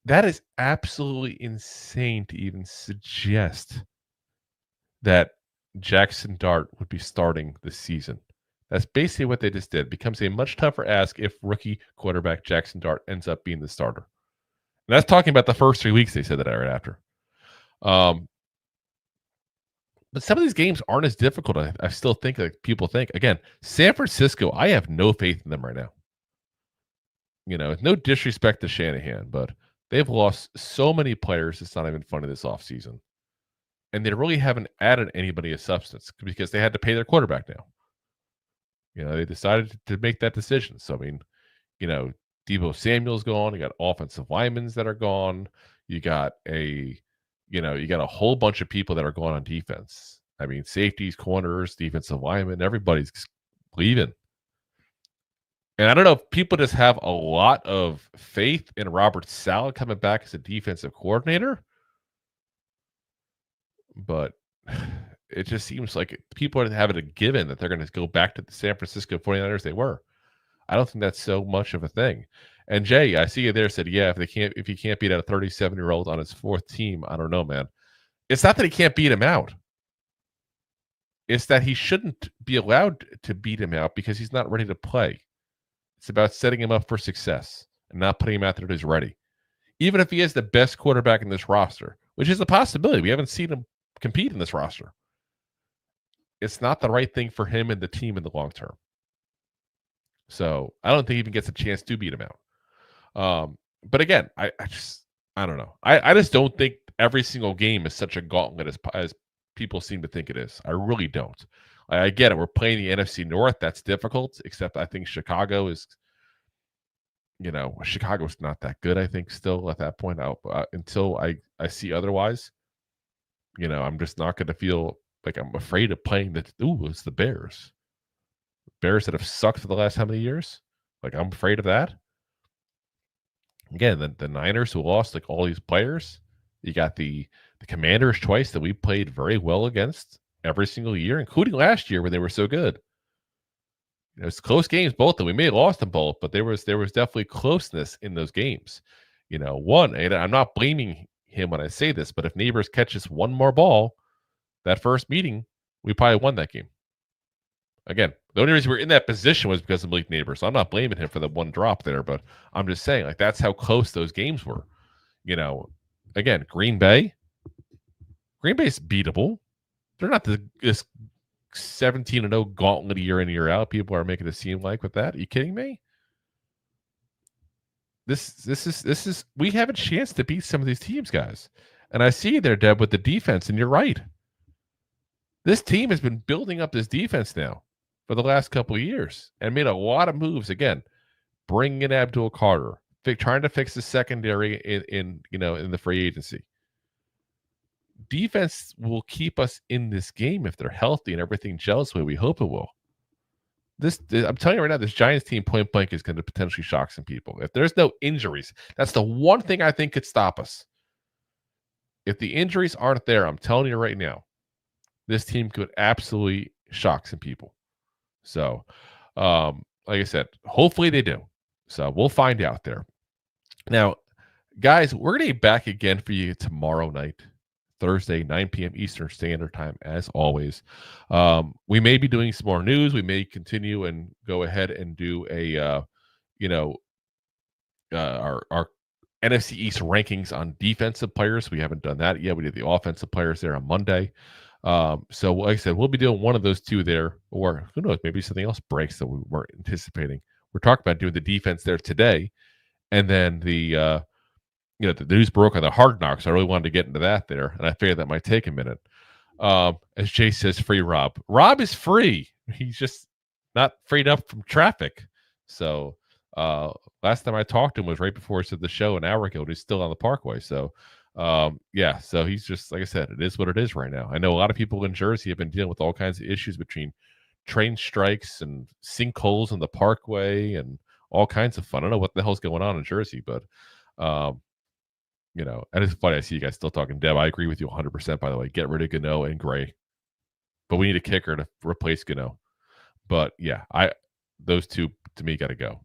That is absolutely insane to even suggest that Jackson Dart would be starting this season. That's basically what they just did. It becomes a much tougher ask if rookie quarterback Jackson Dart ends up being the starter. And that's talking about the first 3 weeks they said that right after. But some of these games aren't as difficult. I still think like people think. Again, San Francisco, I have no faith in them right now. No disrespect to Shanahan, but they've lost so many players. It's not even funny this offseason. And they really haven't added anybody of substance because they had to pay their quarterback now. They decided to make that decision. So, Deebo Samuel's gone. You got offensive linemen that are gone. You got a whole bunch of people that are gone on defense. Safeties, corners, defensive linemen, everybody's leaving. And I don't know if people just have a lot of faith in Robert Saleh coming back as a defensive coordinator, but it just seems like people have it a given that they're going to go back to the San Francisco 49ers they were. I don't think that's so much of a thing. And Jay, I see you there, said, yeah, if he can't beat out a 37-year-old on his fourth team, I don't know, man. It's not that he can't beat him out. It's that he shouldn't be allowed to beat him out because he's not ready to play. It's about setting him up for success and not putting him out there that he's ready. Even if he is the best quarterback in this roster, which is a possibility. We haven't seen him compete in this roster. It's not the right thing for him and the team in the long term. So I don't think he even gets a chance to beat him out. But again, I I don't know. I just don't think every single game is such a gauntlet as people seem to think it is. I really don't. I get it. We're playing the NFC North. That's difficult, except I think Chicago is, Chicago's not that good, I think, still at that point. Until I see otherwise, I'm just not going to feel like I'm afraid of playing it's the Bears. Bears that have sucked for the last how many years? Like, I'm afraid of that. Again, the Niners who lost like all these players. You got the Commanders twice that we played very well against every single year, including last year when they were so good. It was close games, both of them. We may have lost them both, but there was definitely closeness in those games. One, and I'm not blaming him when I say this, but if Neighbors catches one more ball, that first meeting, we probably won that game. Again, the only reason we're in that position was because of Malik Neighbors. So I'm not blaming him for the one drop there, but I'm just saying, like, that's how close those games were. Again, Green Bay's beatable. They're not this 17-0 gauntlet year in, year out. People are making it seem like with that. Are you kidding me? This is we have a chance to beat some of these teams, guys. And I see you there, Deb, with the defense, and you're right. This team has been building up this defense now for the last couple of years and made a lot of moves. Again, bringing in Abdul Carter, trying to fix the secondary in the free agency. Defense will keep us in this game if they're healthy and everything gels the way we hope it will. I'm telling you right now, this Giants team point blank is going to potentially shock some people. If there's no injuries, that's the one thing I think could stop us. If the injuries aren't there, I'm telling you right now, this team could absolutely shock some people. So, like I said, hopefully they do. So we'll find out there. Now, guys, we're going to be back again for you tomorrow night, Thursday, 9 p.m. Eastern Standard Time, as always. We may be doing some more news. We may continue and go ahead and do our NFC East rankings on defensive players. We haven't done that yet. We did the offensive players there on Monday. So like I said, we'll be doing one of those two there, or who knows, maybe something else breaks that we weren't anticipating. We're talking about doing the defense there today. And then the news broke on the Hard Knocks. I really wanted to get into that there, and I figured that might take a minute. As Jay says, free Rob. Rob is free. He's just not freed up from traffic. So last time I talked to him was right before he said the show an hour ago, and he's still on the Parkway. So so he's just, like I said, it is what it is right now. I know a lot of people in Jersey have been dealing with all kinds of issues between train strikes and sinkholes in the Parkway and all kinds of fun. I don't know what the hell's going on in Jersey, but and it's funny. I see you guys still talking. Deb, I agree with you 100%, by the way. Get rid of Gano and Gray. But we need a kicker to replace Gano. But yeah, those two to me got to go.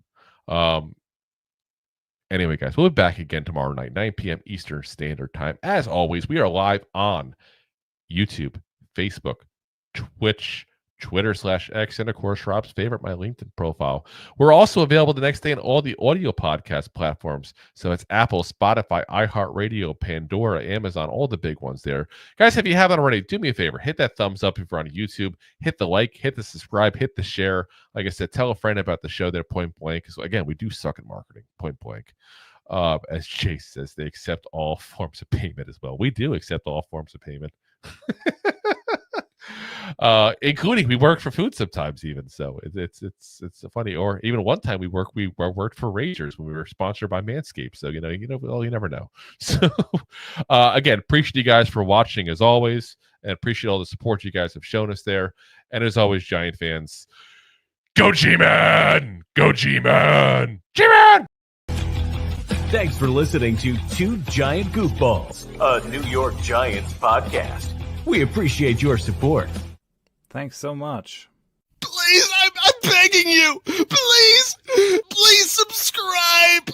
Anyway, guys, we'll be back again tomorrow night, 9 p.m. Eastern Standard Time. As always, we are live on YouTube, Facebook, Twitch, Twitter/X, and of course, Rob's favorite, my LinkedIn profile. We're also available the next day on all the audio podcast platforms. So it's Apple, Spotify, iHeartRadio, Pandora, Amazon, all the big ones there. Guys, if you haven't already, do me a favor. Hit that thumbs up if you're on YouTube. Hit the like, hit the subscribe, hit the share. Like I said, tell a friend about the show there, Point Blank. So again, we do suck at marketing, Point Blank. As Chase says, they accept all forms of payment as well. We do accept all forms of payment. Including we work for food sometimes even. So it's funny. Or even one time we worked for Rangers when we were sponsored by Manscaped. So you never know. So again, appreciate you guys for watching as always, and appreciate all the support you guys have shown us there. And as always, Giant fans, go G-Man! Go G-Man! G-Man! Thanks for listening to Two Giant Goofballs, a New York Giants podcast. We appreciate your support. Thanks so much. Please, I'm begging you. Please subscribe.